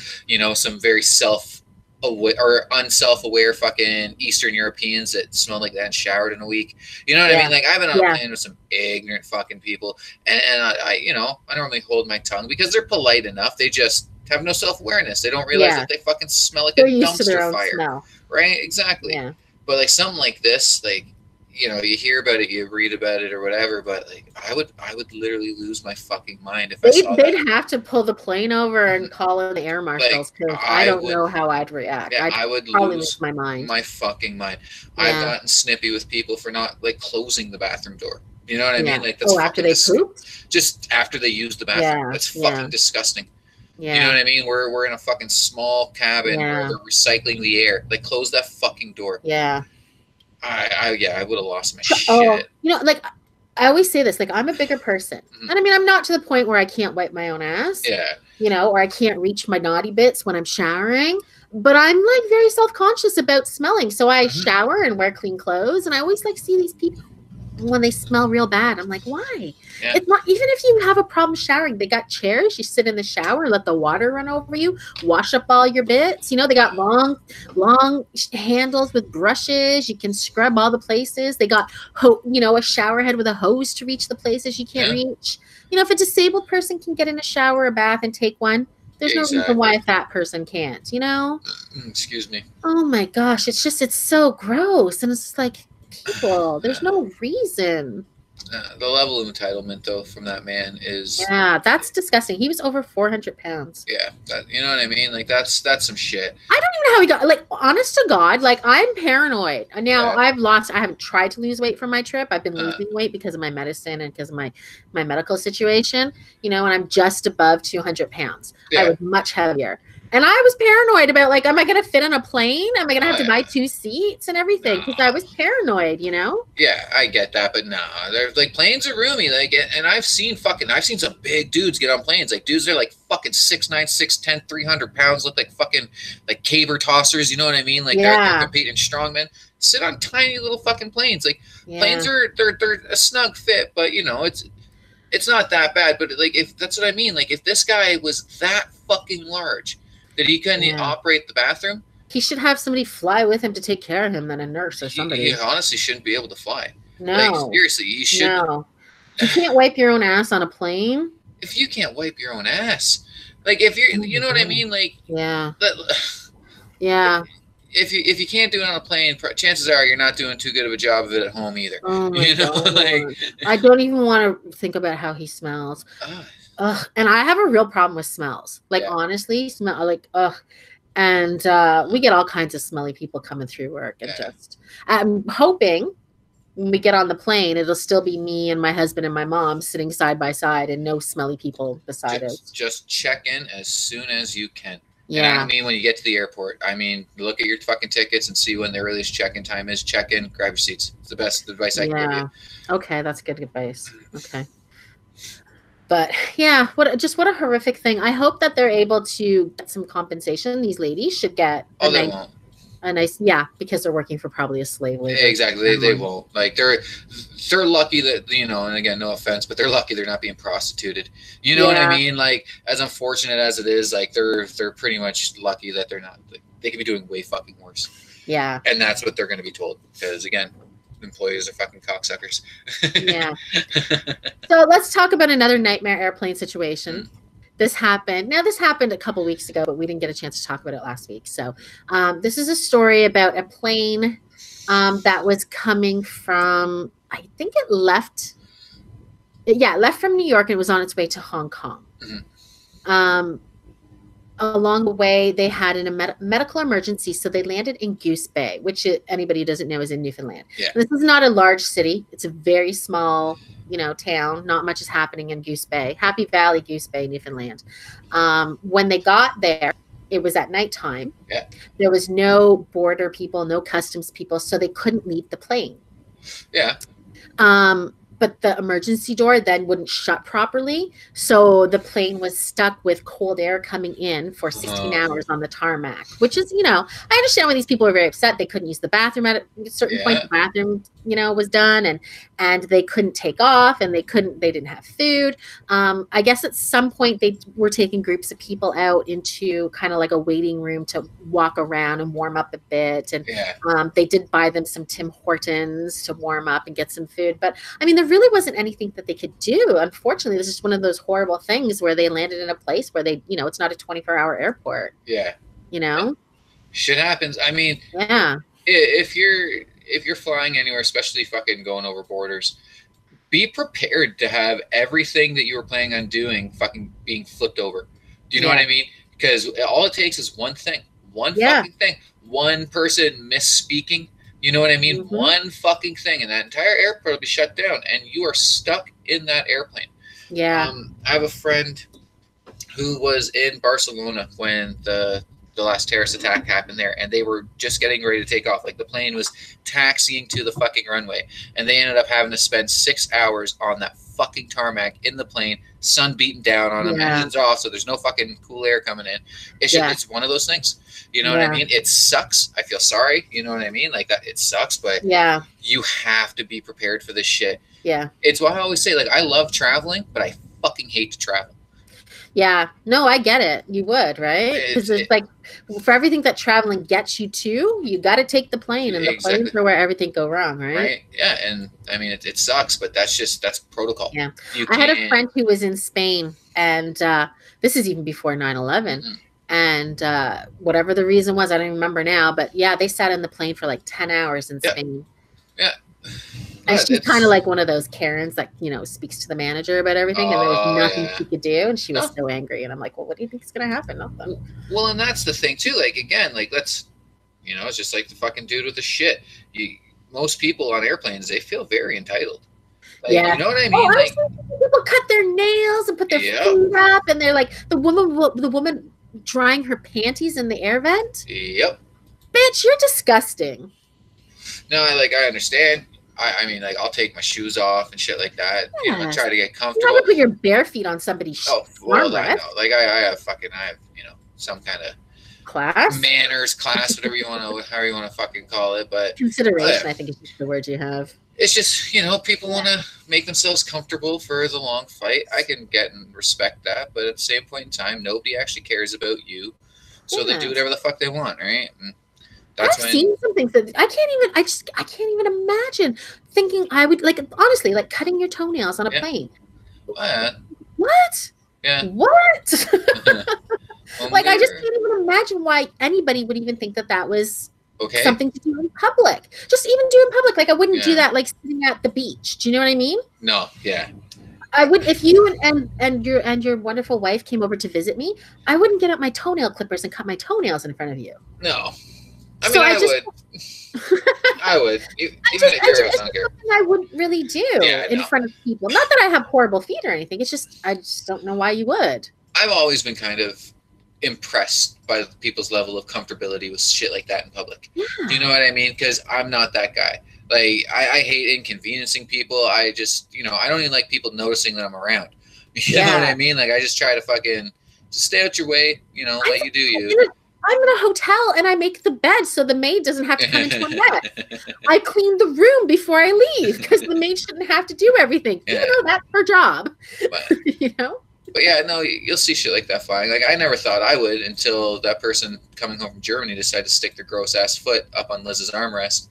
some very self-aware or unself-aware fucking Eastern Europeans that smell like they hadn't showered in a week. You know what I mean? Like, I've been on a plane with some ignorant fucking people, and I normally hold my tongue because they're polite enough. They just have no self-awareness. They don't realize that they fucking smell like a dumpster fire. Smell. Right? Exactly. Yeah. But like something like this, like, you hear about it, you read about it or whatever, but like I would literally lose my fucking mind if I saw that. They'd have to pull the plane over and call in the air marshals, because I don't know how I'd react. Yeah, I would probably lose my mind. My fucking mind. Yeah. I've gotten snippy with people for not like closing the bathroom door. You know what I mean? Like, that's after they pooped? Just after they use the bathroom. Yeah. That's fucking disgusting. Yeah. You know what I mean? We're in a fucking small cabin where they're recycling the air. Like, close that fucking door. Yeah. I would have lost my shit. Like, I always say this, like, I'm a bigger person. Mm-hmm. And I mean, I'm not to the point where I can't wipe my own ass. Yeah. Or I can't reach my naughty bits when I'm showering. But I'm like very self-conscious about smelling. So I shower and wear clean clothes. And I always like see these people when they smell real bad. I'm like, why? Yeah. It's not, even if you have a problem showering, they got chairs. You sit in the shower, let the water run over you, wash up all your bits. They got long handles with brushes. You can scrub all the places. They got, a shower head with a hose to reach the places you can't reach. If a disabled person can get in a shower or bath and take one, There's no reason why a fat person can't, you know? Excuse me. Oh my gosh, it's so gross. And it's like, people, there's no reason. The level of entitlement, though, from that man is... Yeah, that's disgusting. He was over 400 pounds. Yeah, you know what I mean? Like, that's some shit. I don't even know how he got... Like, honest to God, like, I'm paranoid. Now, I haven't tried to lose weight for my trip. I've been losing weight because of my medicine and because of my medical situation, you know, and I'm just above 200 pounds. Yeah. I was much heavier. And I was paranoid about, like, am I going to fit on a plane? Am I going to have to buy 2 seats and everything? Because I was paranoid, you know? Yeah, I get that, but they're like, planes are roomy. Like, and I've seen some big dudes get on planes. Like, dudes are like fucking 6'9", 6'10", 300 pounds, look like fucking like caber tossers. You know what I mean? Like, they're competing strongmen. Sit on tiny little fucking planes. Like, planes are they're a snug fit, but you know it's not that bad. But like, if that's what I mean, like if this guy was that fucking large, that he couldn't operate the bathroom, he should have somebody fly with him to take care of him, than a nurse or somebody. He honestly shouldn't be able to fly. No, like, seriously, you should. No, you can't wipe your own ass on a plane. If you can't wipe your own ass, like if you're, you know what I mean, like yeah. If you can't do it on a plane, chances are you're not doing too good of a job of it at home either. Oh my God. Like, I don't even want to think about how he smells. And I have a real problem with smells. Like, honestly, smell like, and we get all kinds of smelly people coming through work. And I'm hoping when we get on the plane, it'll still be me and my husband and my mom sitting side by side and no smelly people beside us. Just check in as soon as you can. Yeah. And I mean, when you get to the airport, I mean, look at your fucking tickets and see when the earliest check-in time is. Check in, grab your seats. It's the best advice I can give you. Okay, that's good advice. Okay. But yeah, what a horrific thing. I hope that they're able to get some compensation. These ladies should get a nice, because they're working for probably a slave labor. Exactly. They won't. Like they're lucky that, you know, and again, no offense, but they're lucky they're not being prostituted. You know what I mean? Like, as unfortunate as it is, like they're pretty much lucky that they're not. Like, they could be doing way fucking worse. Yeah. And that's what they're going to be told, because again, employees are fucking cocksuckers. Yeah. So let's talk about another nightmare airplane situation. This happened a couple weeks ago, but we didn't get a chance to talk about it last week. So this is a story about a plane that was coming from, I think it left from New York and it was on its way to Hong Kong. Along the way, they had a medical emergency, so they landed in Goose Bay, which anybody who doesn't know is in Newfoundland. Yeah. This is not a large city. It's a very small, town. Not much is happening in Goose Bay. Happy Valley, Goose Bay, Newfoundland. When they got there, it was at nighttime. Yeah. There was no border people, no customs people, so they couldn't leave the plane. Yeah. But the emergency door then wouldn't shut properly. So the plane was stuck with cold air coming in for 16 hours on the tarmac, which is, I understand why these people were very upset. They couldn't use the bathroom at a certain point. The bathroom, was done and they couldn't take off and they didn't have food. I guess at some point they were taking groups of people out into kind of like a waiting room to walk around and warm up a bit. And they did buy them some Tim Hortons to warm up and get some food. But I mean, there really wasn't anything that they could do. Unfortunately, this is one of those horrible things where they landed in a place where they, it's not a 24-hour airport. Yeah. Shit happens. I mean, if you're flying anywhere, especially fucking going over borders, be prepared to have everything that you were planning on doing fucking being flipped over. Do you know what I mean? Because all it takes is one thing, fucking thing, one person misspeaking. You know what I mean? Mm-hmm. One fucking thing, and that entire airport will be shut down, and you are stuck in that airplane. Yeah. I have a friend who was in Barcelona when the last terrorist attack happened there, and they were just getting ready to take off. Like, the plane was taxiing to the fucking runway, and they ended up having to spend 6 hours on that fucking tarmac in the plane, sun beating down on them, engines off, so there's no fucking cool air coming in. It's one of those things. You know what I mean? It sucks. I feel sorry. You know what I mean? Like, that, it sucks, but you have to be prepared for this shit. Yeah. It's why I always say, like, I love traveling, but I fucking hate to travel. Yeah. No, I get it. You would, right? Because it's like, for everything that traveling gets you to, you got to take the plane, and the plane's for where everything go wrong, right? Yeah. And I mean, it sucks, but that's protocol. Yeah. I had a friend who was in Spain, and this is even before 9/11. Mm-hmm. And whatever the reason was, I don't remember now, but yeah, they sat in the plane for like 10 hours in Spain. Yeah. And she's kind of like one of those Karens that, you know, speaks to the manager about everything, and there was nothing she could do, and she was so angry. And I'm like, well, what do you think is going to happen? Nothing. Well, and that's the thing too. Like, again, like, let's, you know, it's just like the fucking dude with the shit. Most people on airplanes, they feel very entitled. Like, yeah, you know what I mean? Like, people cut their nails and put their food up, and they're like, the woman drying her panties in the air vent. Yep. Bitch, you're disgusting. No, I understand. I mean, like, I'll take my shoes off and shit like that. Yes. You know, try to get comfortable. You're not gonna put your bare feet on somebody's well, I know. Like, I have, you know, some kind of class, manners class, whatever you want to, however you want to fucking call it. But consideration, I think, is just the word you have. It's just, you know, people want to make themselves comfortable for the long fight. I can get and respect that, but at the same point in time, nobody actually cares about you, so they do whatever the fuck they want, right? And I've seen some things that I can't even imagine thinking I would, like, honestly, like cutting your toenails on a plane. What? Yeah. What? Like, I just can't even imagine why anybody would even think that was something to do in public. Just even do in public. Like, I wouldn't do that, like, sitting at the beach. Do you know what I mean? No. Yeah. I would, if you and your wonderful wife came over to visit me, I wouldn't get out my toenail clippers and cut my toenails in front of you. No. I mean, I would. I would. Even at your house, I don't care. I wouldn't really do in front of people. Not that I have horrible feet or anything. It's just, I just don't know why you would. I've always been kind of impressed by people's level of comfortability with shit like that in public. Yeah. Do you know what I mean? Because I'm not that guy. Like, I hate inconveniencing people. I just, you know, I don't even like people noticing that I'm around. You know what I mean? Like, I just try to fucking just stay out your way, you know, let you do you. I'm in a hotel and I make the bed so the maid doesn't have to come into a net. I clean the room before I leave because the maid shouldn't have to do everything. Yeah. You know, that's her job. But, you know? But yeah, no, you'll see shit like that flying. Like, I never thought I would until that person coming home from Germany decided to stick their gross ass foot up on Liz's armrest.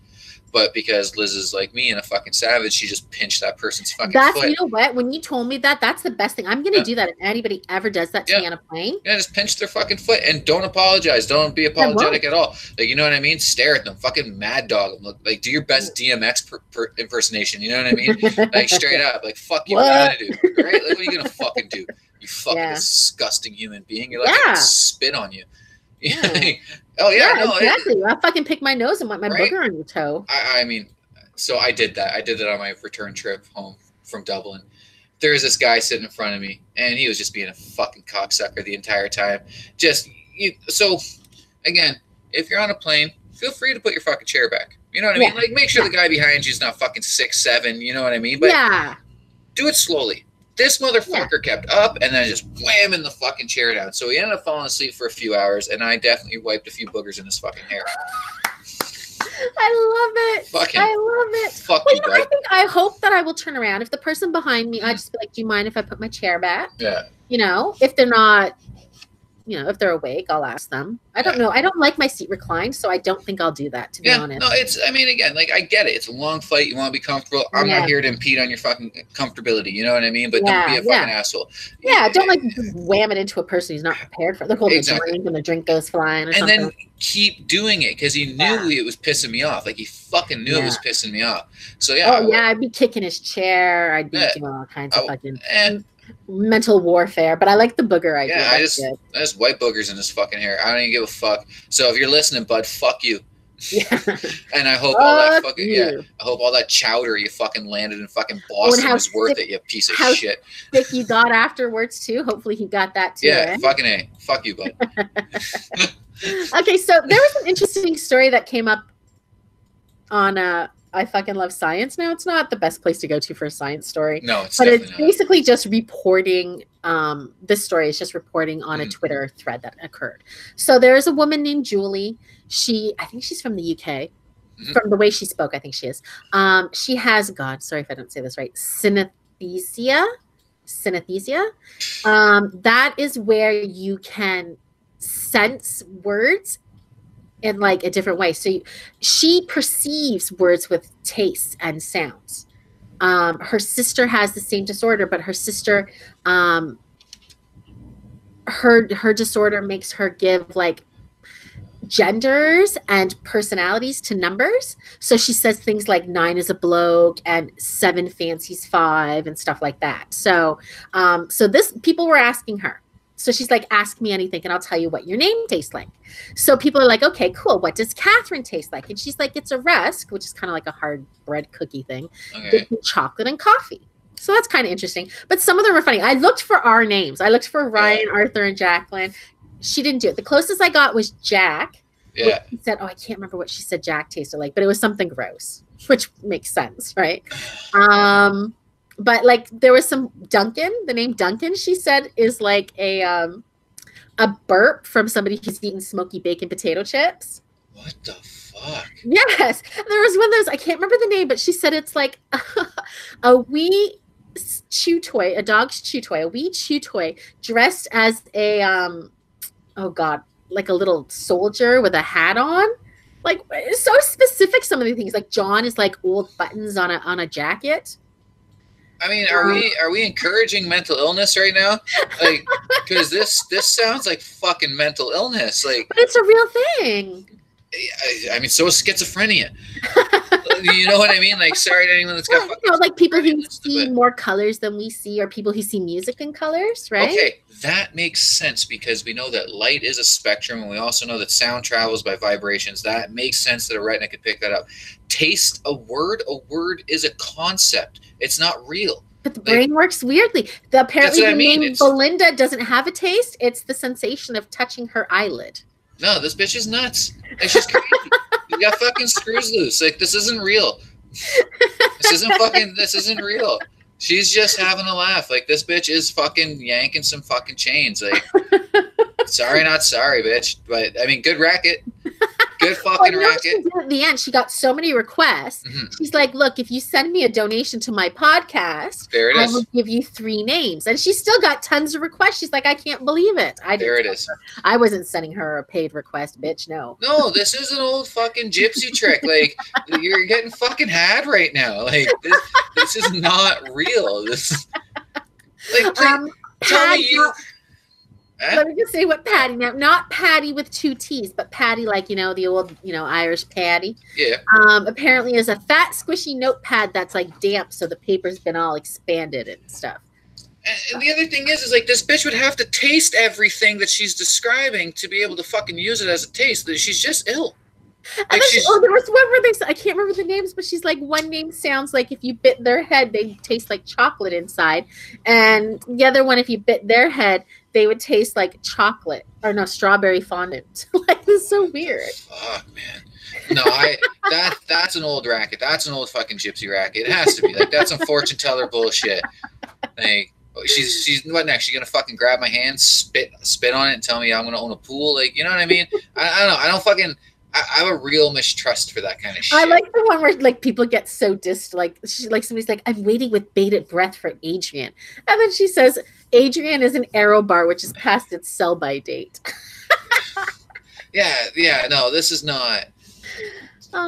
But because Liz is like me and a fucking savage, she just pinched that person's fucking foot. You know what? When you told me that, that's the best thing. I'm going to do that if anybody ever does that to me on a plane. Yeah, just pinch their fucking foot and don't apologize. Don't be apologetic at all. Like, you know what I mean? Stare at them. Fucking mad dog them. Look, like, do your best DMX impersonation. You know what I mean? Like, straight up. Like, fuck you. What are you going to do? Right? Like, what are you going to fucking do? You fucking disgusting human being. You're like, spit on you. Yeah. Oh, yeah, no, exactly. I fucking pick my nose and wipe my booger on your toe. I mean, so I did that. I did that on my return trip home from Dublin. There was this guy sitting in front of me, and he was just being a fucking cocksucker the entire time. So, again, if you're on a plane, feel free to put your fucking chair back. You know what I mean? Like, make sure the guy behind you is not fucking 6'7", you know what I mean? But do it slowly. This motherfucker kept up and then just whamming the fucking chair down. So he ended up falling asleep for a few hours, and I definitely wiped a few boogers in his fucking hair. I love it. Fucking I love it. Fuck you, bud. I hope that I will turn around. If the person behind me, I just be like, do you mind if I put my chair back? Yeah. You know, if they're not, you know, if they're awake, I'll ask them. I don't know. I don't like my seat reclined, so I don't think I'll do that, to be honest. No, I mean, again, like, I get it. It's a long flight. You want to be comfortable. I'm not here to impede on your fucking comfortability. You know what I mean? But don't be a fucking asshole. Yeah, don't, like, wham it into a person who's not prepared for it. They're holding a drink and the drink goes flying or something. And then keep doing it because he knew it was pissing me off. Like, he fucking knew it was pissing me off. So, I'd be kicking his chair. I'd be doing all kinds of fucking... mental warfare, but I like the booger idea. Yeah, I just white boogers in his fucking hair. I don't even give a fuck. So if you're listening, bud, fuck you. Yeah. And I hope all that fucking I hope all that chowder you fucking landed in fucking Boston is worth it, you piece of shit. Sick you got afterwards too. Hopefully he got that too. Yeah, fucking A. Fuck you, bud. Okay, so there was an interesting story that came up on I fucking love science. Now, it's not the best place to go to for a science story. No, it's but it's basically just reporting. This story is just reporting on a Twitter thread that occurred. So there's a woman named Julie. I think she's from the UK. From the way she spoke, I think she is. She has, God, sorry if I don't say this right, synesthesia. That is where you can sense words in like a different way. So she perceives words with tastes and sounds. Her sister has the same disorder, but her sister her disorder makes her give like genders and personalities to numbers. So she says things like 9 is a bloke and 7 fancies 5 and stuff like that. So so this people were asking her. So she's like, ask me anything and I'll tell you what your name tastes like. So people are like, okay, cool. What does Catherine taste like? And she's like, it's a rusk, which is kind of like a hard bread cookie thing, with chocolate and coffee. So that's kind of interesting. But some of them were funny. I looked for our names. I looked for Ryan, Arthur, and Jacqueline. She didn't do it. The closest I got was Jack. Yeah. She said, I can't remember what she said Jack tasted like, but it was something gross, which makes sense, right? But like there was some Duncan, the name Duncan, she said is like a burp from somebody who's eating smoky bacon potato chips. What the fuck? Yes. There was one of those, I can't remember the name, but she said it's like a wee chew toy, a dog's chew toy, a wee chew toy dressed as a, oh God, like a little soldier with a hat on. Like it's so specific, some of the things. Like John is like old buttons on a jacket. I mean, are we encouraging mental illness right now? Like, because this sounds like fucking mental illness. Like, but it's a real thing. I mean, so is schizophrenia. You know what I mean? Like, sorry to anyone that's got fucking like people who see more colors than we see, or people who see music in colors, right? Okay, that makes sense because we know that light is a spectrum, and we also know that sound travels by vibrations. That makes sense that a retina could pick that up. Taste a word is a concept. It's not real. But the brain works weirdly. Apparently the name Belinda doesn't have a taste. It's the sensation of touching her eyelid. No, this bitch is nuts. Like, she's crazy. You got fucking screws loose. Like, this isn't real. This isn't real. She's just having a laugh. Like, this bitch is fucking yanking some fucking chains. Like, sorry, not sorry, bitch. But, I mean, good racket. Good fucking racket. At the end, she got so many requests. She's like, look, if you send me a donation to my podcast, I will give you 3 names. And she still got tons of requests. She's like, I can't believe it. There it is. I wasn't sending her a paid request, bitch. No. No, this is an old fucking gypsy trick. Like, you're getting fucking had right now. Like, this is not real. This like, tell me you... Let me just say what Patty, now not Patty with 2 T's, but Patty like, the old, Irish Patty. Yeah. Apparently is a fat squishy notepad that's like damp. So the paper's been all expanded and stuff. And the other thing is like this bitch would have to taste everything that she's describing to be able to fucking use it as a taste. She's just ill. Like there was one where I can't remember the names, but she's like, one name sounds like if you bit their head, they taste like chocolate inside. And the other one, if you bit their head, they would taste like chocolate or no, strawberry fondant. Like, it's so weird. Fuck, man. No, that's an old racket. That's an old fucking gypsy racket. It has to be. Like, that's some fortune teller bullshit. Like, she's what next? She's gonna fucking grab my hand, spit on it, and tell me I'm gonna own a pool. Like, you know what I mean? I don't know. I don't fucking. I have a real mistrust for that kind of shit. I like the one where like people get so dissed, like somebody's like, I'm waiting with bated breath for Adrian. And then she says, Adrian is an Aero bar, which is past its sell-by date. Yeah, no, this is not.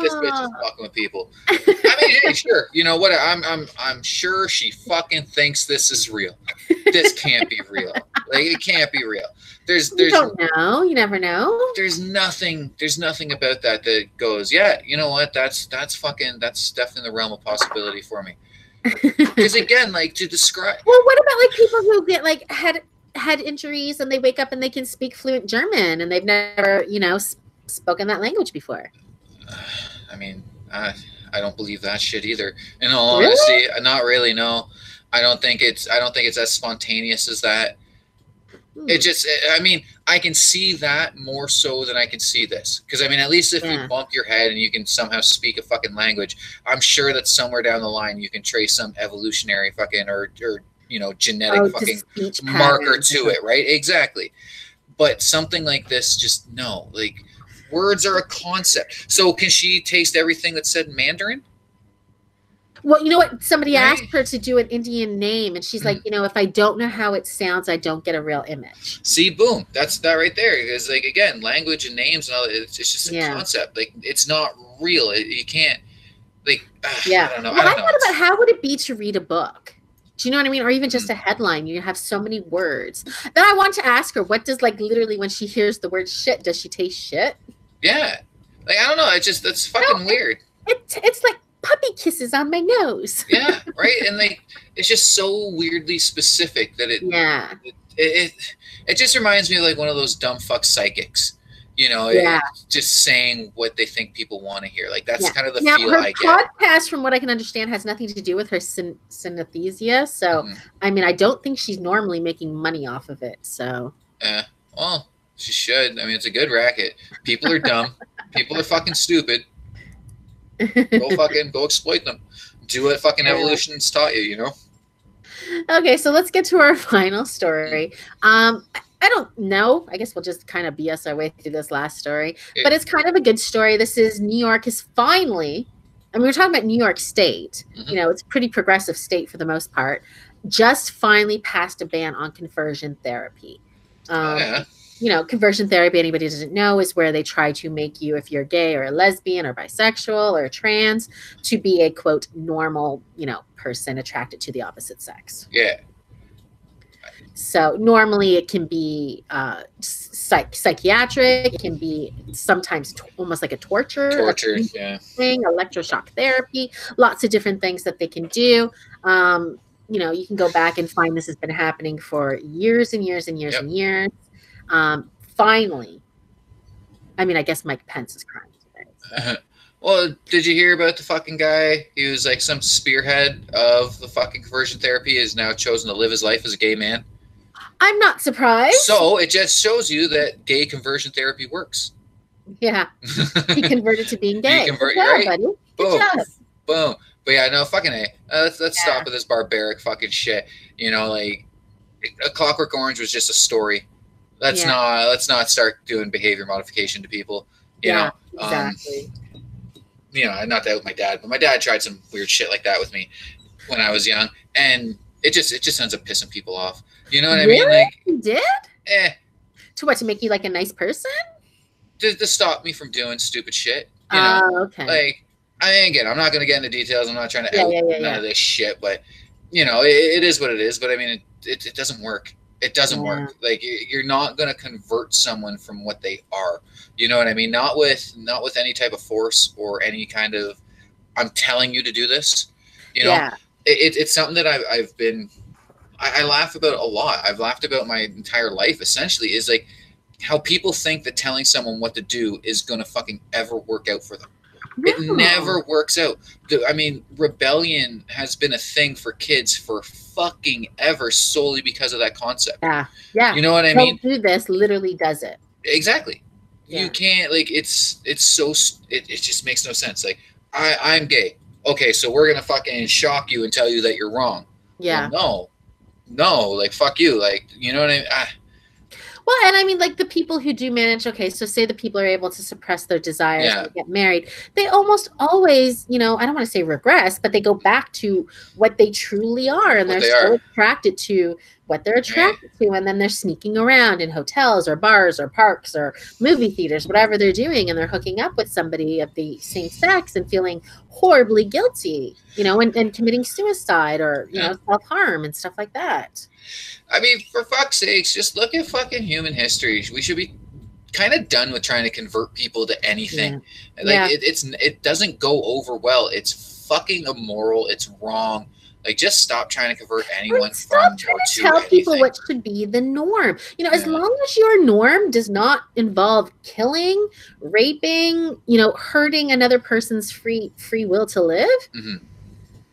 This bitch is fucking with people. I mean, hey, sure. You know what? I'm sure she fucking thinks this is real. This can't be real. Like, it can't be real. You don't know. You never know. There's nothing about that goes, yeah, you know what? That's definitely in the realm of possibility for me. Because again, like, to describe. Well, what about like people who get like head injuries and they wake up and they can speak fluent German and they've never, spoken that language before? I mean, I don't believe that shit either. In all honesty, not really. No, I don't think it's as spontaneous as that. It just, I mean, I can see that more so than I can see this. Because, I mean, at least if you bump your head and you can somehow speak a fucking language, I'm sure that somewhere down the line you can trace some evolutionary fucking or genetic fucking marker to it, right? Exactly. But something like this, just no. Like, words are a concept. So can she taste everything that's said in Mandarin? Well, you know what? Somebody asked her to do an Indian name, and she's like, if I don't know how it sounds, I don't get a real image. See, boom. That's that right there. It's like, again, language and names and all that, it's just a concept. Like, it's not real. You can't, like, I don't know. Well, I thought about how would it be to read a book? Do you know what I mean? Or even just a headline. You have so many words. Then I want to ask her, what does, like, literally when she hears the word shit, does she taste shit? Yeah. Like, I don't know. That's fucking weird. It's like puppy kisses on my nose. Yeah, right? And like, it's just so weirdly specific that it just reminds me of like one of those dumb fuck psychics. You know, just saying what they think people want to hear. Like, that's kind of the feel I get. Her podcast, from what I can understand, has nothing to do with her synesthesia. So, I mean, I don't think she's normally making money off of it. So, well, she should. I mean, it's a good racket. People are dumb. People are fucking stupid. Go exploit them. Do what fucking evolution's taught you, you know? Okay, so let's get to our final story. I don't know. I guess we'll just kind of BS our way through this last story. But it's kind of a good story. This is New York is finally, and we were talking about New York State. You know, it's a pretty progressive state for the most part. Just finally passed a ban on conversion therapy. You know, conversion therapy, anybody who doesn't know, is where they try to make you, if you're gay or a lesbian or bisexual or trans, to be a, quote, normal, you know, person attracted to the opposite sex. Yeah. So normally it can be psychiatric. It can be sometimes almost like a torture thing, electroshock therapy, lots of different things that they can do. You know, you can go back and find this has been happening for years and years and years and years. Finally, I mean, I guess Mike Pence is crying today. Well, did you hear about the fucking guy? He was like some spearhead of the fucking conversion therapy, is now chosen to live his life as a gay man. I'm not surprised. So it just shows you that gay conversion therapy works. Yeah. He converted to being gay. Good job, right? Buddy. Good job. Boom. But yeah, no, fucking A. Let's stop with this barbaric fucking shit. You know, like, A Clockwork Orange was just a story. Let's not start doing behavior modification to people. You know? Exactly. You know, not to out my dad, but my dad tried some weird shit like that with me when I was young, and it just ends up pissing people off. You know what I mean? Like, you did? To what? To make you like a nice person? To stop me from doing stupid shit. You know? Okay. Like, I mean, again, I'm not going to get into details. I'm not trying to out none of this shit, but you know, it is what it is. But I mean, it doesn't work. It doesn't work. Like, you're not going to convert someone from what they are. You know what I mean? Not with any type of force or any kind of, I'm telling you to do this. You know, it's something that I laugh about a lot. I've laughed about my entire life, essentially, is like how people think that telling someone what to do is going to fucking ever work out for them. No. It never works out. I mean, rebellion has been a thing for kids for fucking ever, solely because of that concept. Yeah. You know what I mean? Don't do this literally does it. Exactly. Yeah. You can't, like, it just makes no sense. Like, I'm gay. Okay, so we're gonna fucking shock you and tell you that you're wrong. Yeah. Well, no, like, fuck you. Like, you know what I mean? Well, and I mean, like, the people who do manage, okay, so say the people are able to suppress their desires and get married, they almost always, you know, I don't want to say regress, but they go back to what they truly are, and they're so attracted to what they're attracted to, and then they're sneaking around in hotels or bars or parks or movie theaters, whatever they're doing, and they're hooking up with somebody of the same sex and feeling horribly guilty, you know, and committing suicide or, you know, self-harm and stuff like that. I mean, for fuck's sakes, just look at fucking human history. We should be kind of done with trying to convert people to anything. Like, it doesn't go over well. It's fucking immoral. It's wrong. Like, just stop trying to convert anyone from or to tell anything. People what should be the norm. You know, as long as your norm does not involve killing, raping, you know, hurting another person's free will to live.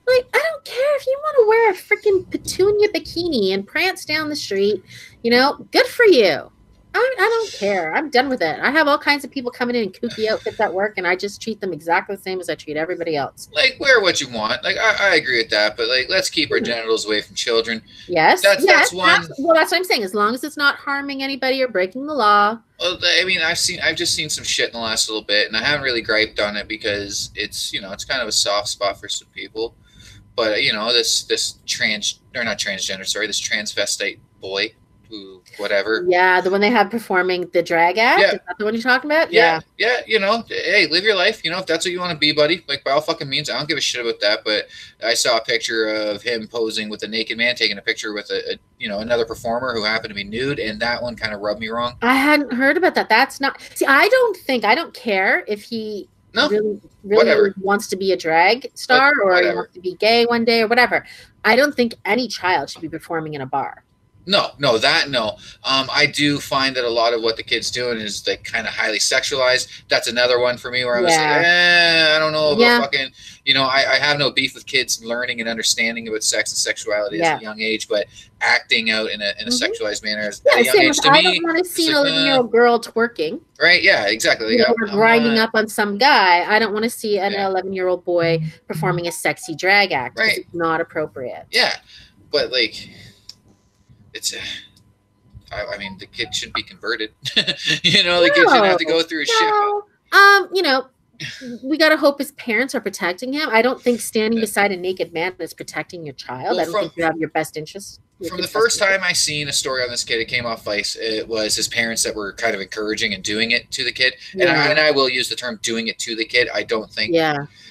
Like, I don't care if you want to wear a freaking petunia bikini and prance down the street, you know, good for you. I don't care. I'm done with it. I have all kinds of people coming in kooky outfits at work, and I just treat them exactly the same as I treat everybody else. Like, wear what you want. Like, I agree with that, but like, let's keep our genitals away from children. Yes. That's one. Well, that's what I'm saying. As long as it's not harming anybody or breaking the law. Well, I mean, I've just seen some shit in the last little bit, and I haven't really griped on it because it's, you know, it's kind of a soft spot for some people. But, you know, this transvestite boy, whatever. Yeah, the one they had performing the drag act. Yeah. Is that the one you're talking about? Yeah. You know, hey, live your life. You know, if that's what you want to be, buddy. Like, by all fucking means, I don't give a shit about that. But I saw a picture of him posing with a naked man, taking a picture with another performer who happened to be nude, and that one kind of rubbed me wrong. I hadn't heard about that. That's not. See, I don't care if he really wants to be a drag star or he wants to be gay one day or whatever. I don't think any child should be performing in a bar. No. I do find that a lot of what the kid's doing is like kind of highly sexualized. That's another one for me where I was like, I don't know about fucking, you know, I have no beef with kids learning and understanding about sex and sexuality at a young age, but acting out in a sexualized manner at a young age, to me, I don't want to see an 11-year-old girl twerking. Right? Yeah, exactly. Or grinding up on some guy. I don't want to see an 11-year-old boy performing a sexy drag act. Right. It's not appropriate. Yeah. But like, I mean, the kid shouldn't be converted. You know, the kid shouldn't have to go through a shit. You know, we gotta hope his parents are protecting him. I don't think standing beside a naked man is protecting your child. I don't think you have your best interests. From the first time I seen a story on this kid, it came off Vice. It was his parents that were kind of encouraging and doing it to the kid. And I will use the term "doing it to the kid." I don't think.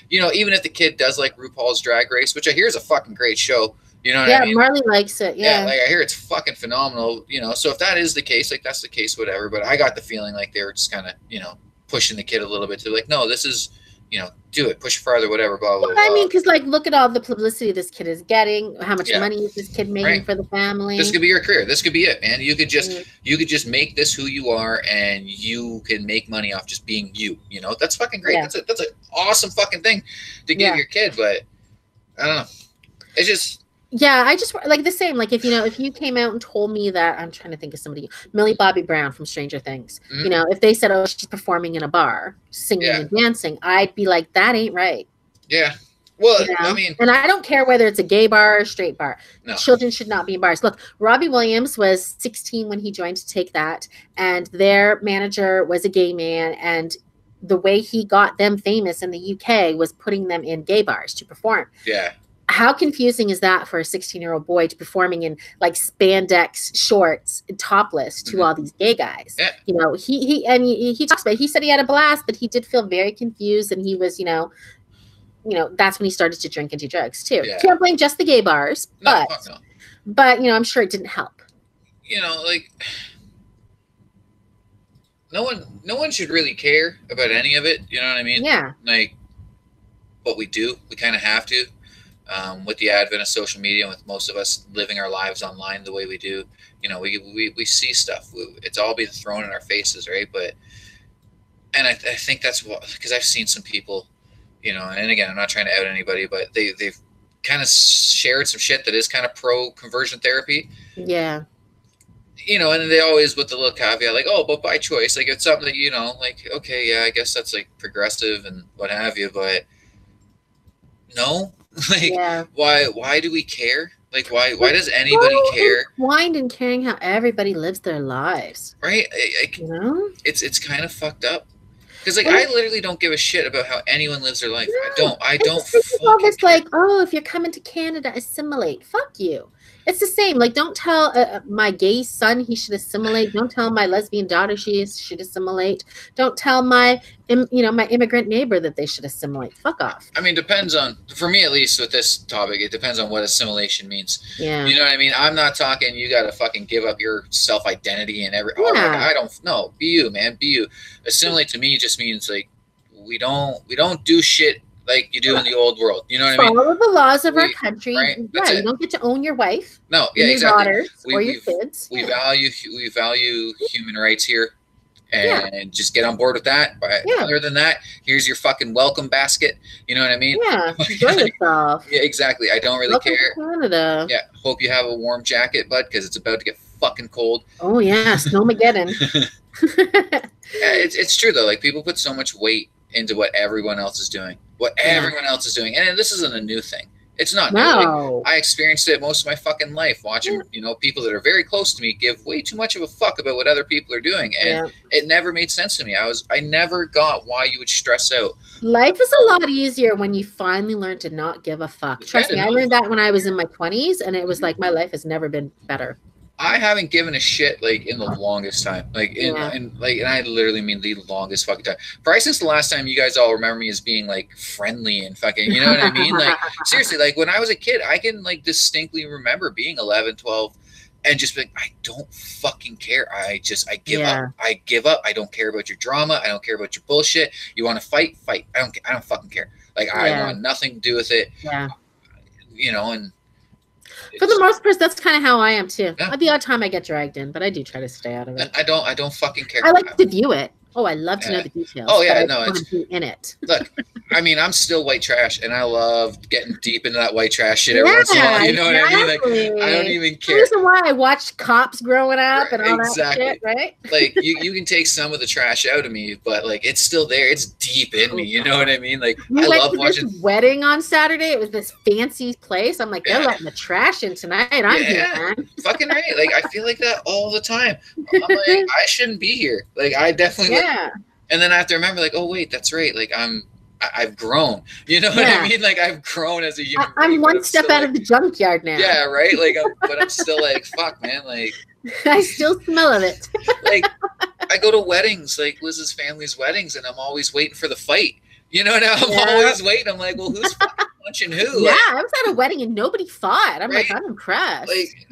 You know, even if the kid does like RuPaul's Drag Race, which I hear is a fucking great show. You know what I mean? Marley likes it. Yeah, like I hear it's fucking phenomenal. You know, so if that is the case, like that's the case, whatever. But I got the feeling like they were just kind of, you know, pushing the kid a little bit to like, no, this is, you know, do it, push farther, whatever, blah, blah, blah. I mean, because like, look at all the publicity this kid is getting. How much money is this kid making for the family? This could be your career. This could be it, man. You could just make this who you are, and you can make money off just being you. You know, that's fucking great. That's an awesome fucking thing to give your kid. But I don't know. It's just. Yeah, I just like the same. Like if you came out and told me that, I'm trying to think of somebody, Millie Bobby Brown from Stranger Things. You know, if they said, "Oh, she's performing in a bar, singing and dancing," I'd be like, "That ain't right." Yeah. Well, you know? I mean, and I don't care whether it's a gay bar or a straight bar. No. Children should not be in bars. Look, Robbie Williams was 16 when he joined to Take That, and their manager was a gay man, and the way he got them famous in the UK was putting them in gay bars to perform. Yeah. How confusing is that for a 16-year-old boy to performing in like spandex shorts, topless to all these gay guys? Yeah. You know, he talks about it. He said he had a blast, but he did feel very confused, and he was, you know, that's when he started to drink and do drugs too. Yeah. Can't blame just the gay bars, but you know, I'm sure it didn't help. You know, like no one should really care about any of it. You know what I mean? Yeah. Like, but we do. We kind of have to. With the advent of social media, and with most of us living our lives online the way we do, you know, we see stuff. It's all being thrown in our faces, right? And I think that's what, because I've seen some people, you know, and again, I'm not trying to out anybody, but they've kind of shared some shit that is kind of pro conversion therapy. Yeah. You know, and they always with the little caveat, like, oh, but by choice, like it's something that, you know, like, okay, yeah, I guess that's like progressive and what have you, but no. Like, why do we care? Like, why does anybody care? Wind and caring how everybody lives their lives, right? You know, it's kind of fucked up. Because like I literally don't give a shit about how anyone lives their life. No, I don't. It's like, oh, if you're coming to Canada, assimilate. Fuck you. It's the same. Like, don't tell my gay son he should assimilate. Don't tell my lesbian daughter she should assimilate. Don't tell my immigrant neighbor that they should assimilate. Fuck off. I mean, depends on, for me at least with this topic, it depends on what assimilation means. Yeah. You know what I mean? I'm not talking you got to fucking give up your self-identity and everything. Oh, I don't know. Be you, man. Be you. Assimilate to me just means like we don't do shit like you do in the old world. You know what I mean? Follow the laws of our country. Right? Yeah, you don't get to own your wife. No, yeah, exactly. Your daughters or your kids. We value human rights here, and just get on board with that. But other than that, here's your fucking welcome basket. You know what I mean? Yeah, enjoy yourself. Yeah, exactly. I don't really Welcome care. To Canada. Yeah, hope you have a warm jacket, bud, because it's about to get fucking cold. Oh yeah, Snowmageddon. It's true though. Like people put so much weight into what everyone else is doing. Everyone else is doing. And this isn't a new thing. It's not new. Like, I experienced it most of my fucking life watching, people that are very close to me give way too much of a fuck about what other people are doing. And it never made sense to me. I never got why you would stress out. Life is a lot easier when you finally learn to not give a fuck. Trust me, I learned that when I was in my 20s, and it was like my life has never been better. I haven't given a shit like in the longest time. Like and I literally mean the longest fucking time. Probably since the last time you guys all remember me as being like friendly and fucking, you know what I mean? Like seriously, like when I was a kid, I can like distinctly remember being 11, 12 and just be like, I don't fucking care. I give up. I give up. I don't care about your drama. I don't care about your bullshit. You want to fight? Fight. I don't fucking care. Like I want nothing to do with it. Yeah. You know, and for the most part, that's kind of how I am too. Yeah. The odd time I get dragged in, but I do try to stay out of it. I don't fucking care. I like to view it. Oh, I love to know the details. Oh yeah, no, it's in it. Look, I mean, I'm still white trash, and I love getting deep into that white trash shit every once in a while. You know what I mean? Like, I don't even care. That's the reason why I watched Cops growing up and all that shit, right? Like, you can take some of the trash out of me, but like, it's still there. It's deep in me. You know what I mean? Like, I love watching. This wedding on Saturday. It was this fancy place. I'm like, they're letting the trash in tonight. I'm here, fucking right. Like, I feel like that all the time. I'm like, I shouldn't be here. Like, I definitely. Yeah. And then I have to remember, like, oh wait, that's right. Like I've grown. You know what I mean? Like I've grown as a human. I'm one step out of the junkyard now. Yeah, right. Like, but I'm still like, fuck, man. Like, I still smell of it. Like, I go to weddings, like Liz's family's weddings, and I'm always waiting for the fight. You know, now I'm always waiting. I'm like, well, who's fucking punching who? Yeah, like, I was at a wedding and nobody fought. I'm like, I'm impressed. Like,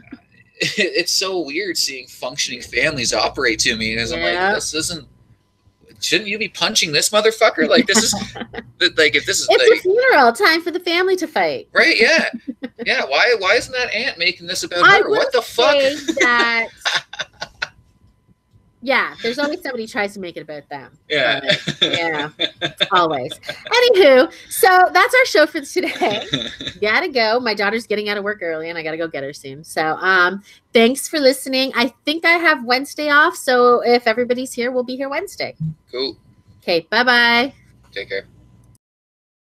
it's so weird seeing functioning families operate to me, and I'm like, this isn't. Shouldn't you be punching this motherfucker? Like, this is like, if this is it's a funeral, time for the family to fight, right? Yeah, yeah. Why isn't that aunt making this about her? What the fuck? That, yeah, there's always somebody who tries to make it about them. Yeah, yeah, always. Anywho, so that's our show for today. Gotta go. My daughter's getting out of work early, and I gotta go get her soon. So, thanks for listening. I think I have Wednesday off, so if everybody's here, we'll be here Wednesday. Cool. Okay, bye-bye. Take care.